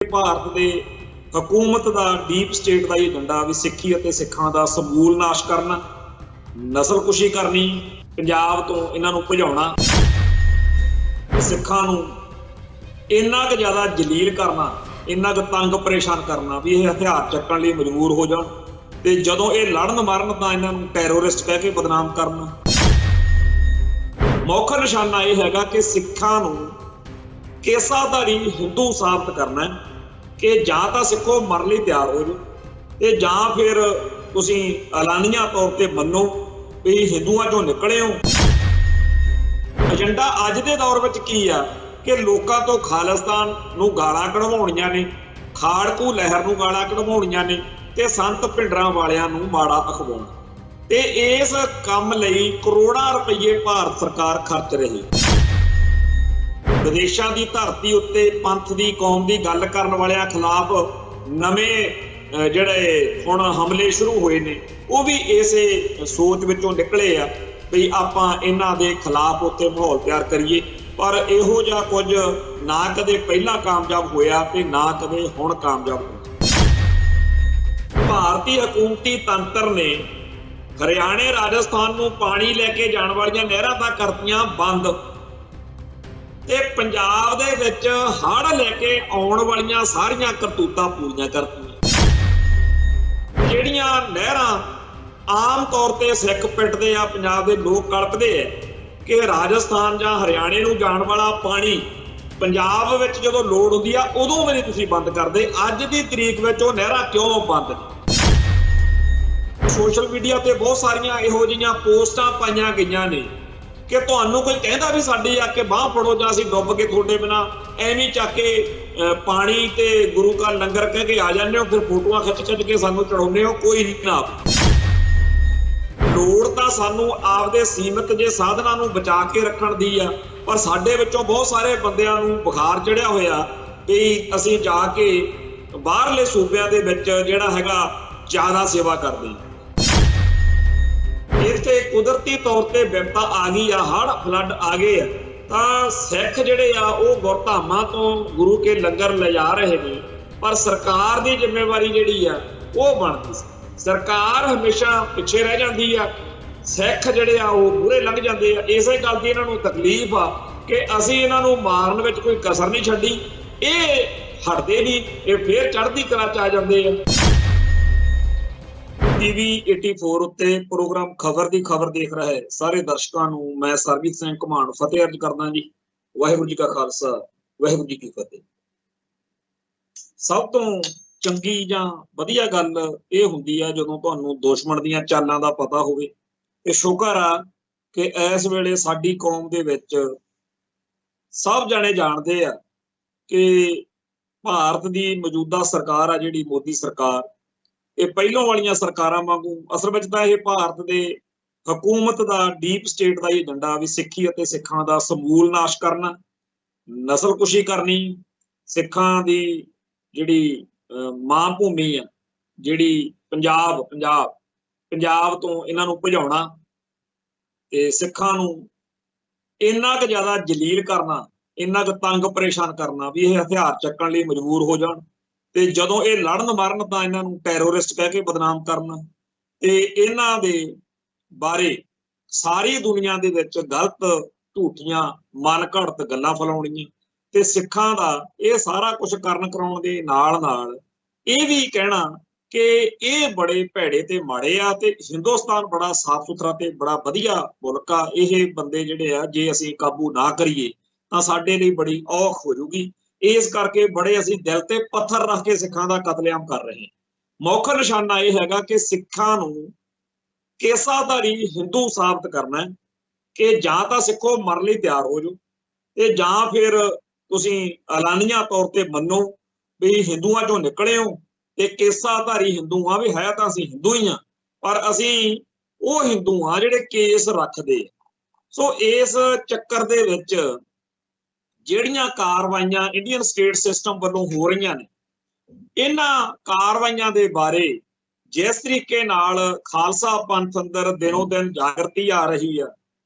ਭਾਰਤ ਦੇ ਹਕੂਮਤ ਦਾ deep state ਦਾ agenda ਵੀ ਸਿੱਖੀ ਅਤੇ ਸਿੱਖਾਂ ਦਾ ਸਮੂਲ ਨਾਸ਼ ਕਰਨਾ, ਨਸਲਕੁਸ਼ੀ ਕਰਨੀ, ਪੰਜਾਬ ਤੋਂ ਇਹਨਾਂ ਨੂੰ ਭਜਾਉਣਾ, ਸਿੱਖਾਂ ਨੂੰ ਇੰਨਾ ਕੁ ਜ਼ਿਆਦਾ ਜਲੀਲ ਕਰਨਾ, ਇੰਨਾ ਕੁ ਤੰਗ ਪਰੇਸ਼ਾਨ ਕਰਨਾ ਵੀ ਇਹ ਹਥਿਆਰ ਚੱਕਣ ਲਈ ਮਜਬੂਰ ਹੋ ਜਾਣ ਤੇ ਜਦੋਂ ਇਹ ਲੜਨ ਮਰਨ ਤਾਂ ਇਹਨਾਂ ਨੂੰ ਟੈਰੋਰਿਸਟ ਕਹਿ ਕੇ ਬਦਨਾਮ ਕਰਨਾ। ਮੁੱਖ ਨਿਸ਼ਾਨਾ ਇਹ ਹੈਗਾ ਕਿ ਸਿੱਖਾਂ ਨੂੰ ਕੇਸਾਧਾਰੀ ਹਿੰਦੂ ਸਾਬਤ ਕਰਨਾ ਕਿ ਜਾਂ ਤਾਂ ਸਿੱਖੋ ਮਰਨ ਲਈ ਤਿਆਰ ਹੋ ਜਾਓ ਤੇ ਜਾਂ ਫਿਰ ਤੁਸੀਂ ਐਲਾਨੀਆ ਤੌਰ ਤੇ ਮੰਨੋ ਵੀ ਹਿੰਦੂਆਂ ਚੋਂ ਨਿਕਲੇ ਹੋ। ਏਜੰਡਾ ਅੱਜ ਦੇ ਦੌਰ ਵਿੱਚ ਕੀ ਆ ਕਿ ਲੋਕਾਂ ਤੋਂ ਖਾਲਿਸਤਾਨ ਨੂੰ ਗਾਲਾਂ ਕਢਵਾਉਣੀਆਂ ਨੇ, ਖਾੜਕੂ ਲਹਿਰ ਨੂੰ ਗਾਲਾਂ ਕਢਵਾਉਣੀਆਂ ਨੇ ਤੇ ਸੰਤ ਭਿੰਡਰਾਂ ਵਾਲਿਆਂ ਨੂੰ ਮਾੜਾ ਅਖਵਾਉਣਾ। ਤੇ ਇਸ ਕੰਮ ਲਈ ਕਰੋੜਾਂ ਰੁਪਏ ਭਾਰਤ ਸਰਕਾਰ ਖਰਚ ਰਹੀ। ਵਿਦੇਸ਼ਾਂ ਦੀ ਧਰਤੀ ਉੱਤੇ ਪੰਥ ਦੀ ਕੌਮ ਦੀ ਗੱਲ ਕਰਨ ਵਾਲਿਆਂ ਖਿਲਾਫ ਨਵੇਂ ਜਿਹੜੇ ਹੁਣ ਹਮਲੇ ਸ਼ੁਰੂ ਹੋਏ ਨੇ ਉਹ ਵੀ ਇਸੇ ਸੋਚ ਵਿੱਚੋਂ ਨਿਕਲੇ ਆ ਵੀ ਆਪਾਂ ਇਹਨਾਂ ਦੇ ਖਿਲਾਫ ਉੱਥੇ ਮਾਹੌਲ ਤਿਆਰ ਕਰੀਏ। ਪਰ ਇਹੋ ਜਿਹਾ ਕੁਝ ਨਾ ਕਦੇ ਪਹਿਲਾਂ ਕਾਮਯਾਬ ਹੋਇਆ ਤੇ ਨਾ ਕਦੇ ਹੁਣ ਕਾਮਯਾਬ ਹੋਇਆ। ਭਾਰਤੀ ਹਕੂਮਤੀ ਤੰਤਰ ਨੇ ਹਰਿਆਣੇ ਰਾਜਸਥਾਨ ਨੂੰ ਪਾਣੀ ਲੈ ਕੇ ਜਾਣ ਵਾਲੀਆਂ ਨਹਿਰਾਂ ਤਾਂ ਕਰਤੀਆਂ ਬੰਦ ਤੇ ਪੰਜਾਬ ਦੇ ਵਿੱਚ ਹੜ੍ਹ ਲੈ ਕੇ ਆਉਣ ਵਾਲੀਆਂ ਸਾਰੀਆਂ ਕਰਤੂਤਾਂ ਪੂਰੀਆਂ ਕਰਤੀਆਂ। ਜਿਹੜੀਆਂ ਨਹਿਰਾਂ ਆਮ ਤੌਰ ਤੇ ਸਿੱਖ ਪਿੱਟਦੇ ਆ, ਪੰਜਾਬ ਦੇ ਲੋਕ ਕਲਪਦੇ ਆ ਕਿ ਰਾਜਸਥਾਨ ਜਾਂ ਹਰਿਆਣੇ ਨੂੰ ਜਾਣ ਵਾਲਾ ਪਾਣੀ ਪੰਜਾਬ ਵਿੱਚ ਜਦੋਂ ਲੋੜ ਹੁੰਦੀ ਆ ਉਦੋਂ ਵੀ ਨਹੀਂ ਤੁਸੀਂ ਬੰਦ ਕਰਦੇ। ਅੱਜ ਦੀ ਤਰੀਕ ਵਿੱਚ ਉਹ ਨਹਿਰਾਂ ਕਿਉਂ ਬੰਦ ਨੇ? ਸੋਸ਼ਲ ਮੀਡੀਆ ਤੇ ਬਹੁਤ ਸਾਰੀਆਂ ਇਹੋ ਜਿਹੀਆਂ ਪੋਸਟਾਂ ਪਾਈਆਂ ਗਈਆਂ ਨੇ ਕਿ ਤੁਹਾਨੂੰ ਕੋਈ ਕਹਿੰਦਾ ਵੀ ਸਾਡੀ ਆ ਕੇ ਬਾਹ ਫੜੋ ਜਾਂ ਅਸੀਂ ਡੁੱਬ ਕੇ ਤੁਹਾਡੇ ਬਿਨਾਂ ਐਵੇਂ ਚੱਕ ਕੇ ਪਾਣੀ ਤੇ ਗੁਰੂ ਘਰ ਲੰਗਰ ਕਹਿ ਕੇ ਆ ਜਾਂਦੇ ਹੋ, ਫਿਰ ਫੋਟੋਆਂ ਖਿੱਚ ਕੇ ਸਾਨੂੰ ਚੜਾਉਂਦੇ ਹੋ। ਕੋਈ ਨਹੀਂ ਨਾ, ਲੋੜ ਤਾਂ ਸਾਨੂੰ ਆਪਦੇ ਸੀਮਿਤ ਜੇ ਸਾਧਨਾਂ ਨੂੰ ਬਚਾ ਕੇ ਰੱਖਣ ਦੀ ਆ, ਪਰ ਸਾਡੇ ਵਿੱਚੋਂ ਬਹੁਤ ਸਾਰੇ ਬੰਦਿਆਂ ਨੂੰ ਬੁਖਾਰ ਚੜਿਆ ਹੋਇਆ ਵੀ ਅਸੀਂ ਜਾ ਕੇ ਬਾਹਰਲੇ ਸੂਬਿਆਂ ਦੇ ਵਿੱਚ ਜਿਹੜਾ ਹੈਗਾ ਜ਼ਿਆਦਾ ਸੇਵਾ ਕਰਦੇ। ਇੱਥੇ ਕੁਦਰਤੀ ਤੌਰ ਤੇ ਵਿਪਤਾ ਆ ਗਈ ਆ, ਹੜ੍ਹ ਫਲੱਡ ਆ ਗਏ ਆ, ਤਾਂ ਸਿੱਖ ਜਿਹੜੇ ਆ ਉਹ ਗੁਰਧਾਮਾਂ ਤੋਂ ਗੁਰੂ ਕੇ ਲੰਗਰ ਲਿਜਾ ਰਹੇ ਨੇ। ਪਰ ਸਰਕਾਰ ਦੀ ਜ਼ਿੰਮੇਵਾਰੀ ਜਿਹੜੀ ਆ ਉਹ ਬਣਦੀ ਸੀ। ਸਰਕਾਰ ਹਮੇਸ਼ਾ ਪਿੱਛੇ ਰਹਿ ਜਾਂਦੀ ਆ, ਸਿੱਖ ਜਿਹੜੇ ਆ ਉਹ ਮੂਹਰੇ ਲੰਘ ਜਾਂਦੇ ਆ। ਇਸੇ ਗੱਲ ਦੀ ਇਹਨਾਂ ਨੂੰ ਤਕਲੀਫ ਆ ਕਿ ਅਸੀਂ ਇਹਨਾਂ ਨੂੰ ਮਾਰਨ ਵਿੱਚ ਕੋਈ ਕਸਰ ਨਹੀਂ ਛੱਡੀ। ਇਹ ਹਟਦੇ ਨਹੀਂ, ਇਹ ਫੇਰ ਚੜ੍ਹਦੀ ਕਲਾ ਚ ਆ ਜਾਂਦੇ ਆ। TV 84 ਉੱਤੇ ਪ੍ਰੋਗਰਾਮ ਖਬਰ ਦੀ ਖਬਰ ਦੇਖ ਰਹੇ ਸਾਰੇ ਦਰਸ਼ਕਾਂ ਨੂੰ ਮੈਂ ਸਰਬਜੀਤ ਸਿੰਘ ਘੁਮਾਣ ਫਤਿਹ ਅਰਜ਼ ਕਰਦਾ ਜੀ। ਵਾਹਿਗੁਰੂ ਜੀ ਕਾ ਖਾਲਸਾ, ਵਾਹਿਗੁਰੂ ਜੀ ਕੀ ਫਤਿਹ। ਸਭ ਤੋਂ ਚੰਗੀ ਜਾਂ ਵਧੀਆ ਗੱਲ ਇਹ ਹੁੰਦੀ ਆ ਜਦੋਂ ਤੁਹਾਨੂੰ ਦੁਸ਼ਮਣ ਦੀਆਂ ਚਾਲਾਂ ਦਾ ਪਤਾ ਹੋਵੇ। ਤੇ ਸ਼ੁਕਰ ਆ ਕਿ ਇਸ ਵੇਲੇ ਸਾਡੀ ਕੌਮ ਦੇ ਵਿੱਚ ਸਭ ਜਾਣੇ ਜਾਣਦੇ ਆ ਕਿ ਭਾਰਤ ਦੀ ਮੌਜੂਦਾ ਸਰਕਾਰ ਆ ਜਿਹੜੀ ਮੋਦੀ ਸਰਕਾਰ, ਇਹ ਪਹਿਲੋਂ ਵਾਲੀਆਂ ਸਰਕਾਰਾਂ ਵਾਂਗੂ ਅਸਲ ਵਿੱਚ ਤਾਂ ਇਹ ਭਾਰਤ ਦੇ ਹਕੂਮਤ ਦਾ ਡੀਪ ਸਟੇਟ ਦਾ ਏਜੰਡਾ ਵੀ ਸਿੱਖੀ ਅਤੇ ਸਿੱਖਾਂ ਦਾ ਸਮੂਲ ਨਾਸ਼ ਕਰਨਾ, ਨਸਲਕੁਸ਼ੀ ਕਰਨੀ, ਸਿੱਖਾਂ ਦੀ ਜਿਹੜੀ ਮਾਂ ਭੂਮੀ ਆ ਜਿਹੜੀ ਪੰਜਾਬ ਤੋਂ ਇਹਨਾਂ ਨੂੰ ਭਜਾਉਣਾ ਤੇ ਸਿੱਖਾਂ ਨੂੰ ਇੰਨਾ ਕੁ ਜ਼ਿਆਦਾ ਜਲੀਲ ਕਰਨਾ, ਇੰਨਾ ਕੁ ਤੰਗ ਪਰੇਸ਼ਾਨ ਕਰਨਾ ਵੀ ਇਹ ਹਥਿਆਰ ਚੱਕਣ ਲਈ ਮਜਬੂਰ ਹੋ ਜਾਣ ਤੇ ਜਦੋਂ ਇਹ ਲੜਨ ਮਰਨ ਤਾਂ ਇਹਨਾਂ ਨੂੰ ਟੈਰੋਰਿਸਟ ਕਹਿ ਕੇ ਬਦਨਾਮ ਕਰਨਾ ਤੇ ਇਹਨਾਂ ਦੇ ਬਾਰੇ ਸਾਰੀ ਦੁਨੀਆ ਦੇ ਵਿੱਚ ਗਲਤ ਝੂਠੀਆਂ ਮਨ ਘੜਤ ਗੱਲਾਂ ਫੈਲਾਉਣੀਆਂ ਤੇ ਸਿੱਖਾਂ ਦਾ ਇਹ ਸਾਰਾ ਕੁਝ ਕਰਨ ਕਰਾਉਣ ਦੇ ਨਾਲ ਇਹ ਵੀ ਕਹਿਣਾ ਕਿ ਇਹ ਬੜੇ ਭੈੜੇ ਤੇ ਮਾੜੇ ਆ ਤੇ ਹਿੰਦੁਸਤਾਨ ਬੜਾ ਸਾਫ਼ ਸੁਥਰਾ ਤੇ ਬੜਾ ਵਧੀਆ ਮੁਲਕ ਆ। ਇਹ ਬੰਦੇ ਜਿਹੜੇ ਆ ਜੇ ਅਸੀਂ ਕਾਬੂ ਨਾ ਕਰੀਏ ਤਾਂ ਸਾਡੇ ਲਈ ਬੜੀ ਔਖ ਹੋ ਜਾਊਗੀ। ਇਸ ਕਰਕੇ ਬੜੇ ਅਸੀਂ ਦਿਲ ਤੇ ਪੱਥਰ ਰੱਖ ਕੇ ਸਿੱਖਾਂ ਦਾ ਕਤਲੇਆਮ ਕਰ ਰਹੇ ਹਾਂ। ਮੁੱਖ ਨਿਸ਼ਾਨਾ ਇਹ ਹੈਗਾ ਕਿ ਸਿੱਖਾਂ ਨੂੰ ਕੇਸਾਧਾਰੀ ਹਿੰਦੂ ਸਾਬਤ ਕਰਨਾ ਕਿ ਜਾਂ ਤਾਂ ਸਿੱਖੋ ਮਰਨ ਲਈ ਤਿਆਰ ਹੋ ਜਾਓ ਤੇ ਜਾਂ ਫਿਰ ਤੁਸੀਂ ਐਲਾਨੀਆ ਤੌਰ ਤੇ ਮੰਨੋ ਵੀ ਹਿੰਦੂਆਂ ਚੋਂ ਨਿਕਲੇ ਹੋ ਤੇ ਕੇਸਾਧਾਰੀ ਹਿੰਦੂ ਆ, ਵੀ ਹੈ ਤਾਂ ਅਸੀਂ ਹਿੰਦੂ ਹੀ ਆ ਪਰ ਅਸੀਂ ਉਹ ਹਿੰਦੂ ਆ ਜਿਹੜੇ ਕੇਸ ਰੱਖਦੇ। ਸੋ ਇਸ ਚੱਕਰ ਦੇ ਵਿੱਚ ਜਿਹੜੀਆਂ ਕਾਰਵਾਈਆਂ ਇੰਡੀਅਨ ਸਟੇਟ ਸਿਸਟਮ ਵੱਲੋਂ ਹੋ ਰਹੀਆਂ ਨੇ, ਇਹਨਾਂ ਕਾਰਵਾਈਆਂ ਦੇ ਬਾਰੇ ਜਿਸ ਤਰੀਕੇ ਨਾਲ ਖਾਲਸਾ ਪੰਥ ਅੰਦਰ ਦਿਨੋਂ ਦਿਨ ਜਾਗਰਤੀ ਆ ਰਹੀ ਆ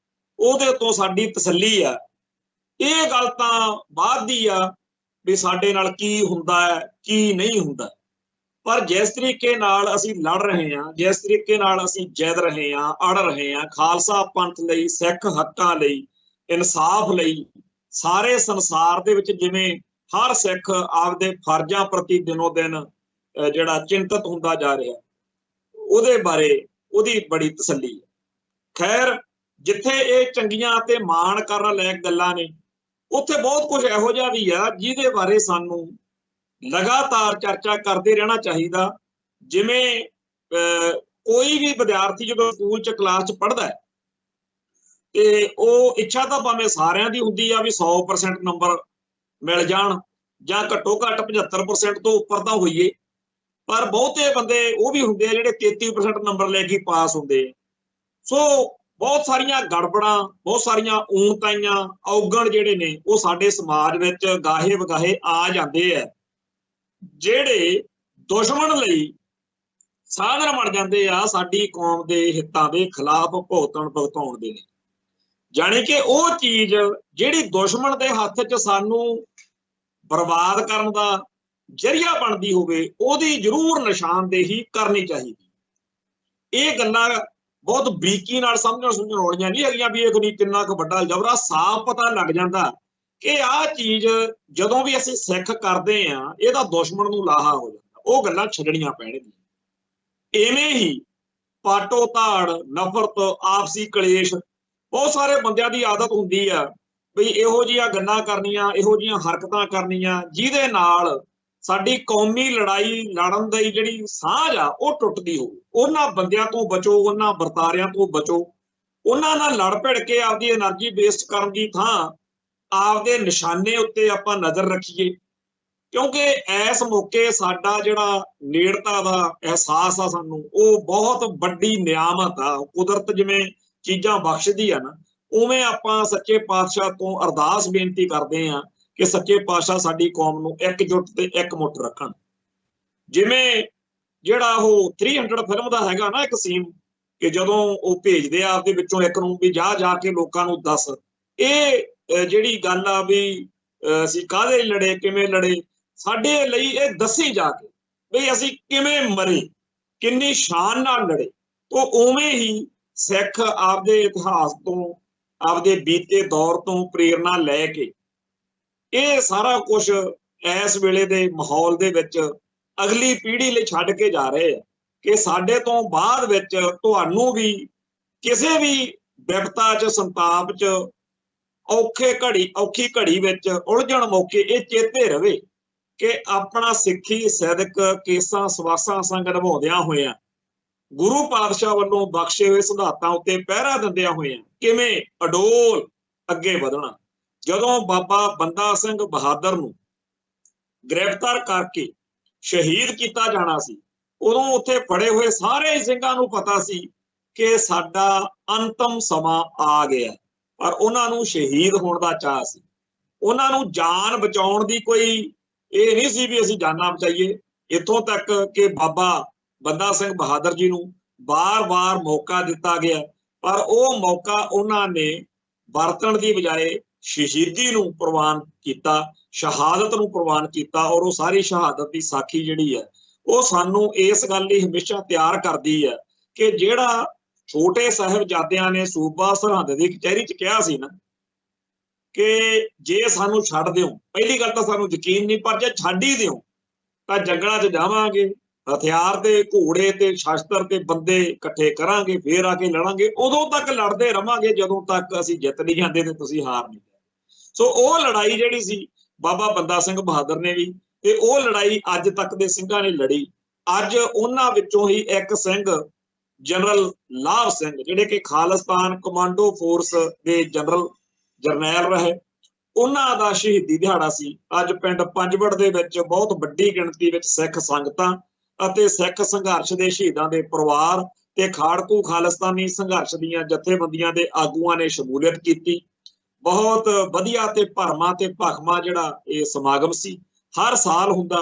ਉਹਦੇ ਤੋਂ ਸਾਡੀ ਤਸੱਲੀ ਆ। ਇਹ ਗੱਲ ਤਾਂ ਬਾਅਦ ਦੀ ਆ ਵੀ ਸਾਡੇ ਨਾਲ ਕੀ ਹੁੰਦਾ है की नहीं ਹੁੰਦਾ। पर जिस तरीके नाल असीं लड़ रहे हैं, जिस तरीके नाल असीं जिद रहे हैं, अड़ रहे हैं खालसा पंथ लई, सिख हक्कां लई, इंसाफ लई, सारे संसार दे विच जिवें हर सिख आपदे फर्जां प्रति दिनों दिन जिहड़ा चिंतित हुंदा जा रिहा, ਉਹਦੇ ਬਾਰੇ ਉਹਦੀ बड़ी तसल्ली है। खैर जिथे ये चंगियां ते माण करन लायक गल्लां ने, उत्थे बहुत कुछ इहो जिहा भी आ जिहदे बारे सानू लगातार चर्चा करते रहना चाहिए। जिवें कोई भी विद्यार्थी जो स्कूल च क्लास च पढ़ता है ते ਉਹ इच्छा तो भावें सारिਆਂ ਦੀ ਹੁੰਦੀ ਆ भी 100% नंबर मिल जाण ਜਾਂ ਘੱਟੋ ਘੱਟ 75% ਤੋਂ ਉੱਪਰ ਤਾਂ ਹੋਈਏ, पर बहुते बंदे वो भी होंगे जिहड़े 33% नंबर लेके पास होंगे। सो बहुत सारिया गड़बड़ा, बहुत सारिया ऊणताइयां, औगण जिहड़े ने वो साडे समाज विच गाहे वगाहे आ जाते हैं, जिहड़े दुश्मन लई साधन बन जाते आ साडी कौम के हितां दे खिलाफ भुगताउण दे ने। जानी कि वो चीज़ जिहड़ी दुश्मन के हत्थ च सानू बर्बाद करन दा जरिया बनती होवे, ओहदी जरूर निशानदेही करनी चाहिए। ये गल्लां बहुत बरीकी नाल समझण वालियां नहीं हैगियां भी ये किन्ना क वड्डा जबरा, साफ पता लग जाता कि आह चीज़ जदों भी असीं सिख करदे आ इहदा दुश्मन नूं लाहा हो जाता, वो गल्लां छड्डणीआं पैणगीआं। इवें ही पाटो धाड़, नफरत, आपसी कलेश, बहुत सारे बंदियां दी आदत हुंदी आ भी इहो जिहियां गल्लां करनियां, इहो जिहियां हरकतां करनियां जिहदे नाल साडी कौमी लड़ाई लड़न दी जिहड़ी साझ आ वो टुटदी हो। उन्हां बंदियां तो बचो, उन्हां वरतारियां तो बचो, उन्हां नाल लड़ भिड़ के आपदी एनर्जी वेस्ट करन दी थां आपदे निशाने उत्ते आपां नज़र रखीए, क्योंकि इस मौके साडा जिहड़ा नेड़ता दा एहसास आ सानू वो बहुत वड्डी नियामत आ। कुदरत जिवें चीज़ां बख्शदी आ ना, उवें आपां सच्चे पातशाह तो अरदास बेनती करदे आ कि सच्चे पातशाह साडी कौम नूं एकजुट ते एकमुठ रखण। जिवें जिहड़ा वो 300 फिल्म दा हैगा ना एक सीन कि जदों वो भेजदे आ आपदे विचों एक नूं भी जा जाके लोकां नूं दस ये जिहड़ी गल आ भी असीं काहदे लड़े, किवें लड़े, साडे लई ये दसी जाके भी असीं किवें मरे, किन्नी शान नाल लड़े। तो उवें ही सिख आपदे इतिहास तो, आपदे बीते दौर तो प्रेरणा लैके ये सारा कुछ इस वेले दे माहौल दे विच अगली पीढ़ी लई छड्ड के जा रहे हैं कि साडे तो बाद विच तुहानूं भी किसी भी विपता च, संताप च, औखी घड़ी विच उलझण मौके ये चेते रहे कि अपना सिੱਖੀ सैदक केसां सवासां संग निभाउंदियां होइआं गुरु पातशाह वालों बख्शे हुए सिद्धांतां उत्ते पहरा दिंदियां होइआं किवें अडोल अगे वधना। जदों बाबा बंदा सिंह बहादुर नूं गिरफ्तार करके शहीद किया जाना सी, उदों उत्थे फड़े हुए सारे सिंघां नूं पता सी कि साडा अंतिम समा आ गया, पर उन्हां नूं शहीद होण दा चाह सी। उन्हां नूं जान बचाउण दी कोई ये नहीं सी भी असीं जानां बचाईए, इत्थों तक कि बाबा बंदा सिंह बहादुर जी नूं बार बार मौका दिता गया, पर वो मौका उन्होंने वरतण की बजाय शहीदी नूं प्रवान किया, शहादत नूं प्रवान किया। और वो सारी शहादत की साखी जिहड़ी है वो सानू इस गल लई हमेशा तैयार करती है कि जिहड़ा छोटे साहिबजादियां ने सूबा सरहद की कचहरी च कहा सी ना कि जे सानू छड्ड दिओ, पहली गल तां सानू यकीन नहीं, पर जे छड्ड ही दिओ तां जंगलां च जावांगे, हथियार ते घोड़े ते शस्त्र ते बंदे इकट्ठे करांगे, फिर आके लड़ांगे, उदों तक लड़ते रहांगे जदों तक असीं जित नहीं जांदे ते तुसीं हार नहीं। सो वो लड़ाई जिहड़ी सी बाबा बंदा सिंह बहादुर ने भी, ते वो लड़ाई अज तक दे सिंघां ने लड़ी। अज उन्हां विचों ही एक सिंह जनरल लाभ सिंह जिहड़े कि खालिस्तान कमांडो फोर्स दे जरनैल रहे, उन्हां दा शहीदी दिहाड़ा सी। अज पिंड पंजवड़ दे विच बहुत वड्डी गिणती विच सिख संगतां ਅਤੇ सिख संघर्ष के शहीदों के परिवार ते खाड़कू खालिस्तानी संघर्ष दीआं जथेबंदियां दे आगूआं ने शमूलियत की। बहुत वधिया ते भरमा ते भखमा जिहड़ा ये समागम सी, हर साल हुंदा।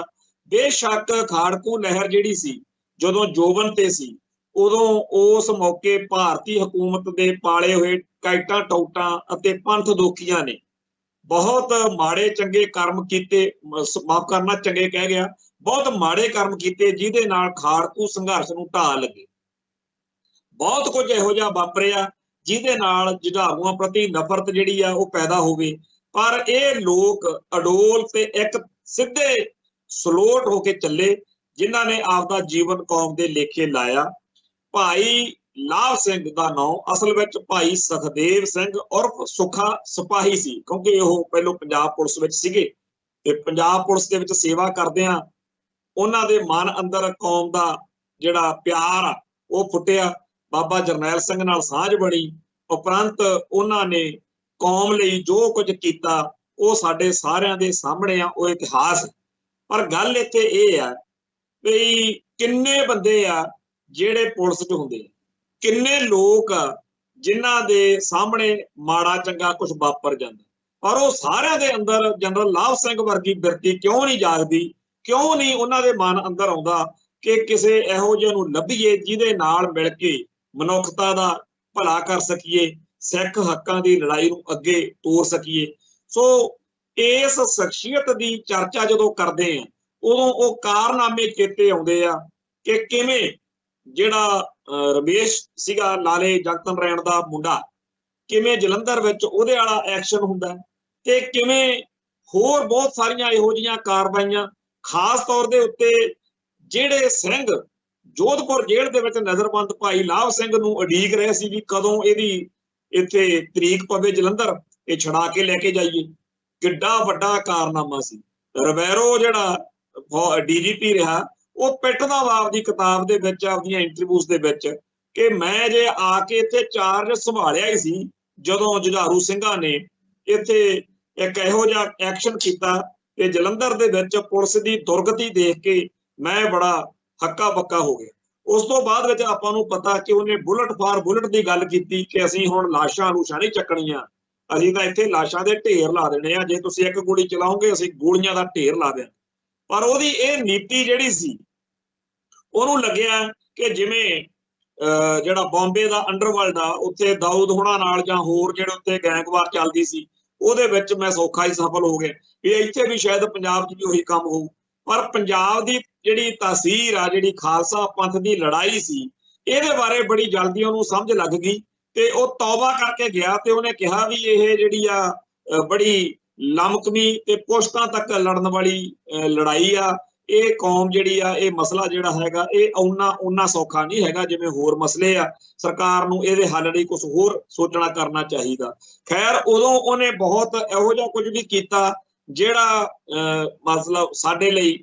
बेशक खाड़कू लहर जिहड़ी सी जदों जोबन ते सी, उदों उस मौके भारतीय हुकूमत दे पाले हुए काइटां टौटां अते पंथ दोखियां ने बहुत माड़े चंगे कर्म कीते, माफ करना चंगे कह गया, बहुत माड़े कर्म कीते जिहदे नाल खाड़कू संघर्ष नूं ढाह लगे। बहुत कुछ इहो जिहा वापरिया जिहदे नाल जुझारूआं प्रति नफरत जिहड़ी आ वो पैदा होवे, पर ये लोग अडोल ते एक सिद्धे सलोट होके चले जिन्हां ने आपदा जीवन कौम दे लेखे लाया। भाई लाभ सिंह का नाम असल विच भाई सखदेव सिंह उर्फ सुखा सिपाही सी, क्योंकि वो पहलों पंजाब पुलिस विच सीगे ते पंजाब पुलिस दे विच सेवा करदिआं उन्हां दे मन अंदर कौम दा जिहड़ा प्यार आ वो फुटिया। बाबा जरनैल सिंह नाल सांझ बनी, उपरंत उन्हां ने कौम लई जो कुछ कीता वो साडे सारिआं दे सामणे आ, वो इतिहास है। पर गल इत्थे इह आ भी किन्ने बंदे आ ਜਿਹੜੇ ਪੁਲਿਸ 'ਚ ਹੁੰਦੇ ਆ, ਕਿੰਨੇ ਲੋਕ ਆ ਜਿਨ੍ਹਾਂ ਦੇ ਸਾਹਮਣੇ ਮਾੜਾ ਚੰਗਾ ਕੁਝ ਵਾਪਰ ਜਾਂਦਾ, ਪਰ ਉਹ ਸਾਰਿਆਂ ਦੇ ਅੰਦਰ ਜਨਰਲ ਲਾਭ ਸਿੰਘ ਵਰਗੀ ਬਿਰਤੀ ਕਿਉਂ ਨਹੀਂ ਜਾਗਦੀ, ਕਿਉਂ ਨਹੀਂ ਉਹਨਾਂ ਦੇ ਮਨ ਅੰਦਰ ਆਉਂਦਾ ਕਿ ਕਿਸੇ ਇਹੋ ਜਿਹੇ ਨੂੰ ਲੱਭੀਏ ਜਿਹਦੇ ਨਾਲ ਮਿਲ ਕੇ ਮਨੁੱਖਤਾ ਦਾ ਭਲਾ ਕਰ ਸਕੀਏ, ਸਿੱਖ ਹੱਕਾਂ ਦੀ ਲੜਾਈ ਨੂੰ ਅੱਗੇ ਤੋਰ ਸਕੀਏ। ਸੋ ਇਸ ਸ਼ਖਸੀਅਤ ਦੀ ਚਰਚਾ ਜਦੋਂ ਕਰਦੇ ਆ ਉਦੋਂ ਉਹ ਕਾਰਨਾਮੇ ਚੇਤੇ ਆਉਂਦੇ ਆ ਕਿ ਕਿਵੇਂ ਜਿਹੜਾ ਰਮੇਸ਼ ਸੀਗਾ ਲਾਲੇ ਜਗਤ ਨਰੈਣ ਦਾ ਮੁੰਡਾ, ਕਿਵੇਂ ਜਲੰਧਰ ਵਿੱਚ ਉਹਦੇ ਵਾਲਾ ਐਕਸ਼ਨ ਹੁੰਦਾ ਤੇ ਕਿਵੇਂ ਹੋਰ ਬਹੁਤ ਸਾਰੀਆਂ ਇਹੋ ਜਿਹੀਆਂ ਕਾਰਵਾਈਆਂ, ਖਾਸ ਤੌਰ ਦੇ ਉੱਤੇ ਜਿਹੜੇ ਸਿੰਘ ਜੋਧਪੁਰ ਜੇਲ੍ਹ ਦੇ ਵਿੱਚ ਨਜ਼ਰਬੰਦ ਭਾਈ ਲਾਭ ਸਿੰਘ ਨੂੰ ਉਡੀਕ ਰਹੇ ਸੀ ਵੀ ਕਦੋਂ ਇਹਦੀ ਇੱਥੇ ਤਰੀਕ ਪਵੇ ਜਲੰਧਰ, ਇਹ ਛੜਾ ਕੇ ਲੈ ਕੇ ਜਾਈਏ। ਕਿੱਡਾ ਵੱਡਾ ਕਾਰਨਾਮਾ ਸੀ। ਰਬੈਰੋ ਜਿਹੜਾ ਡੀਜੀਪੀ ਰਿਹਾ ਉਹ ਪਿੱਟਦਾ ਵਾ ਆਪਦੀ ਕਿਤਾਬ ਦੇ ਵਿੱਚ, ਆਪਦੀਆਂ ਇੰਟਰਵਿਊਜ਼ ਦੇ ਵਿੱਚ ਕਿ ਮੈਂ ਜੇ ਆ ਕੇ ਇੱਥੇ ਚਾਰਜ ਸੰਭਾਲਿਆ ਹੀ ਸੀ ਜਦੋਂ ਜੁਝਾਰੂ ਸਿੰਘਾਂ ਨੇ ਇੱਥੇ ਇੱਕ ਇਹੋ ਜਿਹਾ ਐਕਸ਼ਨ ਕੀਤਾ ਤੇ ਜਲੰਧਰ ਦੇ ਵਿੱਚ ਪੁਲਿਸ ਦੀ ਦੁਰਗਤੀ ਦੇਖ ਕੇ ਮੈਂ ਬੜਾ ਹੱਕਾ ਬੱਕਾ ਹੋ ਗਿਆ। ਉਸ ਤੋਂ ਬਾਅਦ ਵਿੱਚ ਆਪਾਂ ਨੂੰ ਪਤਾ ਕਿ ਉਹਨੇ ਬੁਲਟ ਫਾਰ ਬੁਲਟ ਦੀ ਗੱਲ ਕੀਤੀ ਕਿ ਅਸੀਂ ਹੁਣ ਲਾਸ਼ਾਂ ਲੂਸ਼ਾਂ ਨਹੀਂ ਚੱਕਣੀਆਂ, ਅਸੀਂ ਤਾਂ ਇੱਥੇ ਲਾਸ਼ਾਂ ਦੇ ਢੇਰ ਲਾ ਦੇਣੇ ਆ, ਜੇ ਤੁਸੀਂ ਇੱਕ ਗੋਲੀ ਚਲਾਓਗੇ ਅਸੀਂ ਗੋਲੀਆਂ ਦਾ ਢੇਰ ਲਾ ਦਿਆਂਗੇ। ਪਰ ਉਹਦੀ ਇਹ ਨੀਤੀ ਜਿਹੜੀ ਸੀ ਉਹਨੂੰ ਲੱਗਿਆ ਕਿ ਜਿਵੇਂ ਜਿਹੜਾ ਬੰਬੇ ਦਾ ਅੰਡਰਵਰਲਡ ਆ ਉੱਥੇ ਦਾਊਦ ਹੁਣਾਂ ਨਾਲ ਜਾਂ ਹੋਰ ਜਿਹੜੇ ਉੱਤੇ ਗੈਂਗਵਾਰ ਚੱਲਦੀ ਸੀ ਉਹਦੇ ਵਿੱਚ ਮੈਂ ਸੌਖਾ ਹੀ ਸਫਲ ਹੋ ਗਿਆ, ਵੀ ਇੱਥੇ ਵੀ ਸ਼ਾਇਦ ਪੰਜਾਬ 'ਚ ਵੀ ਉਹੀ ਕੰਮ ਹੋਊ। ਪਰ ਪੰਜਾਬ ਦੀ ਜਿਹੜੀ ਤਾਸੀਰ ਆ, ਜਿਹੜੀ ਖਾਲਸਾ ਪੰਥ ਦੀ ਲੜਾਈ ਸੀ, ਇਹਦੇ ਬਾਰੇ ਬੜੀ ਜਲਦੀ ਉਹਨੂੰ ਸਮਝ ਲੱਗ ਗਈ ਤੇ ਉਹ ਤੌਬਾ ਕਰਕੇ ਗਿਆ ਤੇ ਉਹਨੇ ਕਿਹਾ ਵੀ ਇਹ ਜਿਹੜੀ ਆ ਬੜੀ ਲਮਕਵੀਂ ਤੇ ਪੁਸ਼ਤਾਂ ਤੱਕ ਲੜਨ ਵਾਲੀ ਲੜਾਈ ਆ। ਇਹ ਕੌਮ ਜਿਹੜੀ ਆ, ਇਹ ਮਸਲਾ ਜਿਹੜਾ ਹੈਗਾ ਇਹ ਓਨਾ ਸੌਖਾ ਨਹੀਂ ਹੈਗਾ ਜਿਵੇਂ ਹੋਰ ਮਸਲੇ ਆ। ਸਰਕਾਰ ਨੂੰ ਇਹਦੇ ਹੱਲ ਲਈ ਕੁਝ ਹੋਰ ਸੋਚਣਾ ਕਰਨਾ ਚਾਹੀਦਾ। ਖੈਰ ਉਦੋਂ ਉਹਨੇ ਬਹੁਤ ਇਹੋ ਜਿਹਾ ਕੁਝ ਵੀ ਕੀਤਾ ਜਿਹੜਾ ਮਤਲਬ ਸਾਡੇ ਲਈ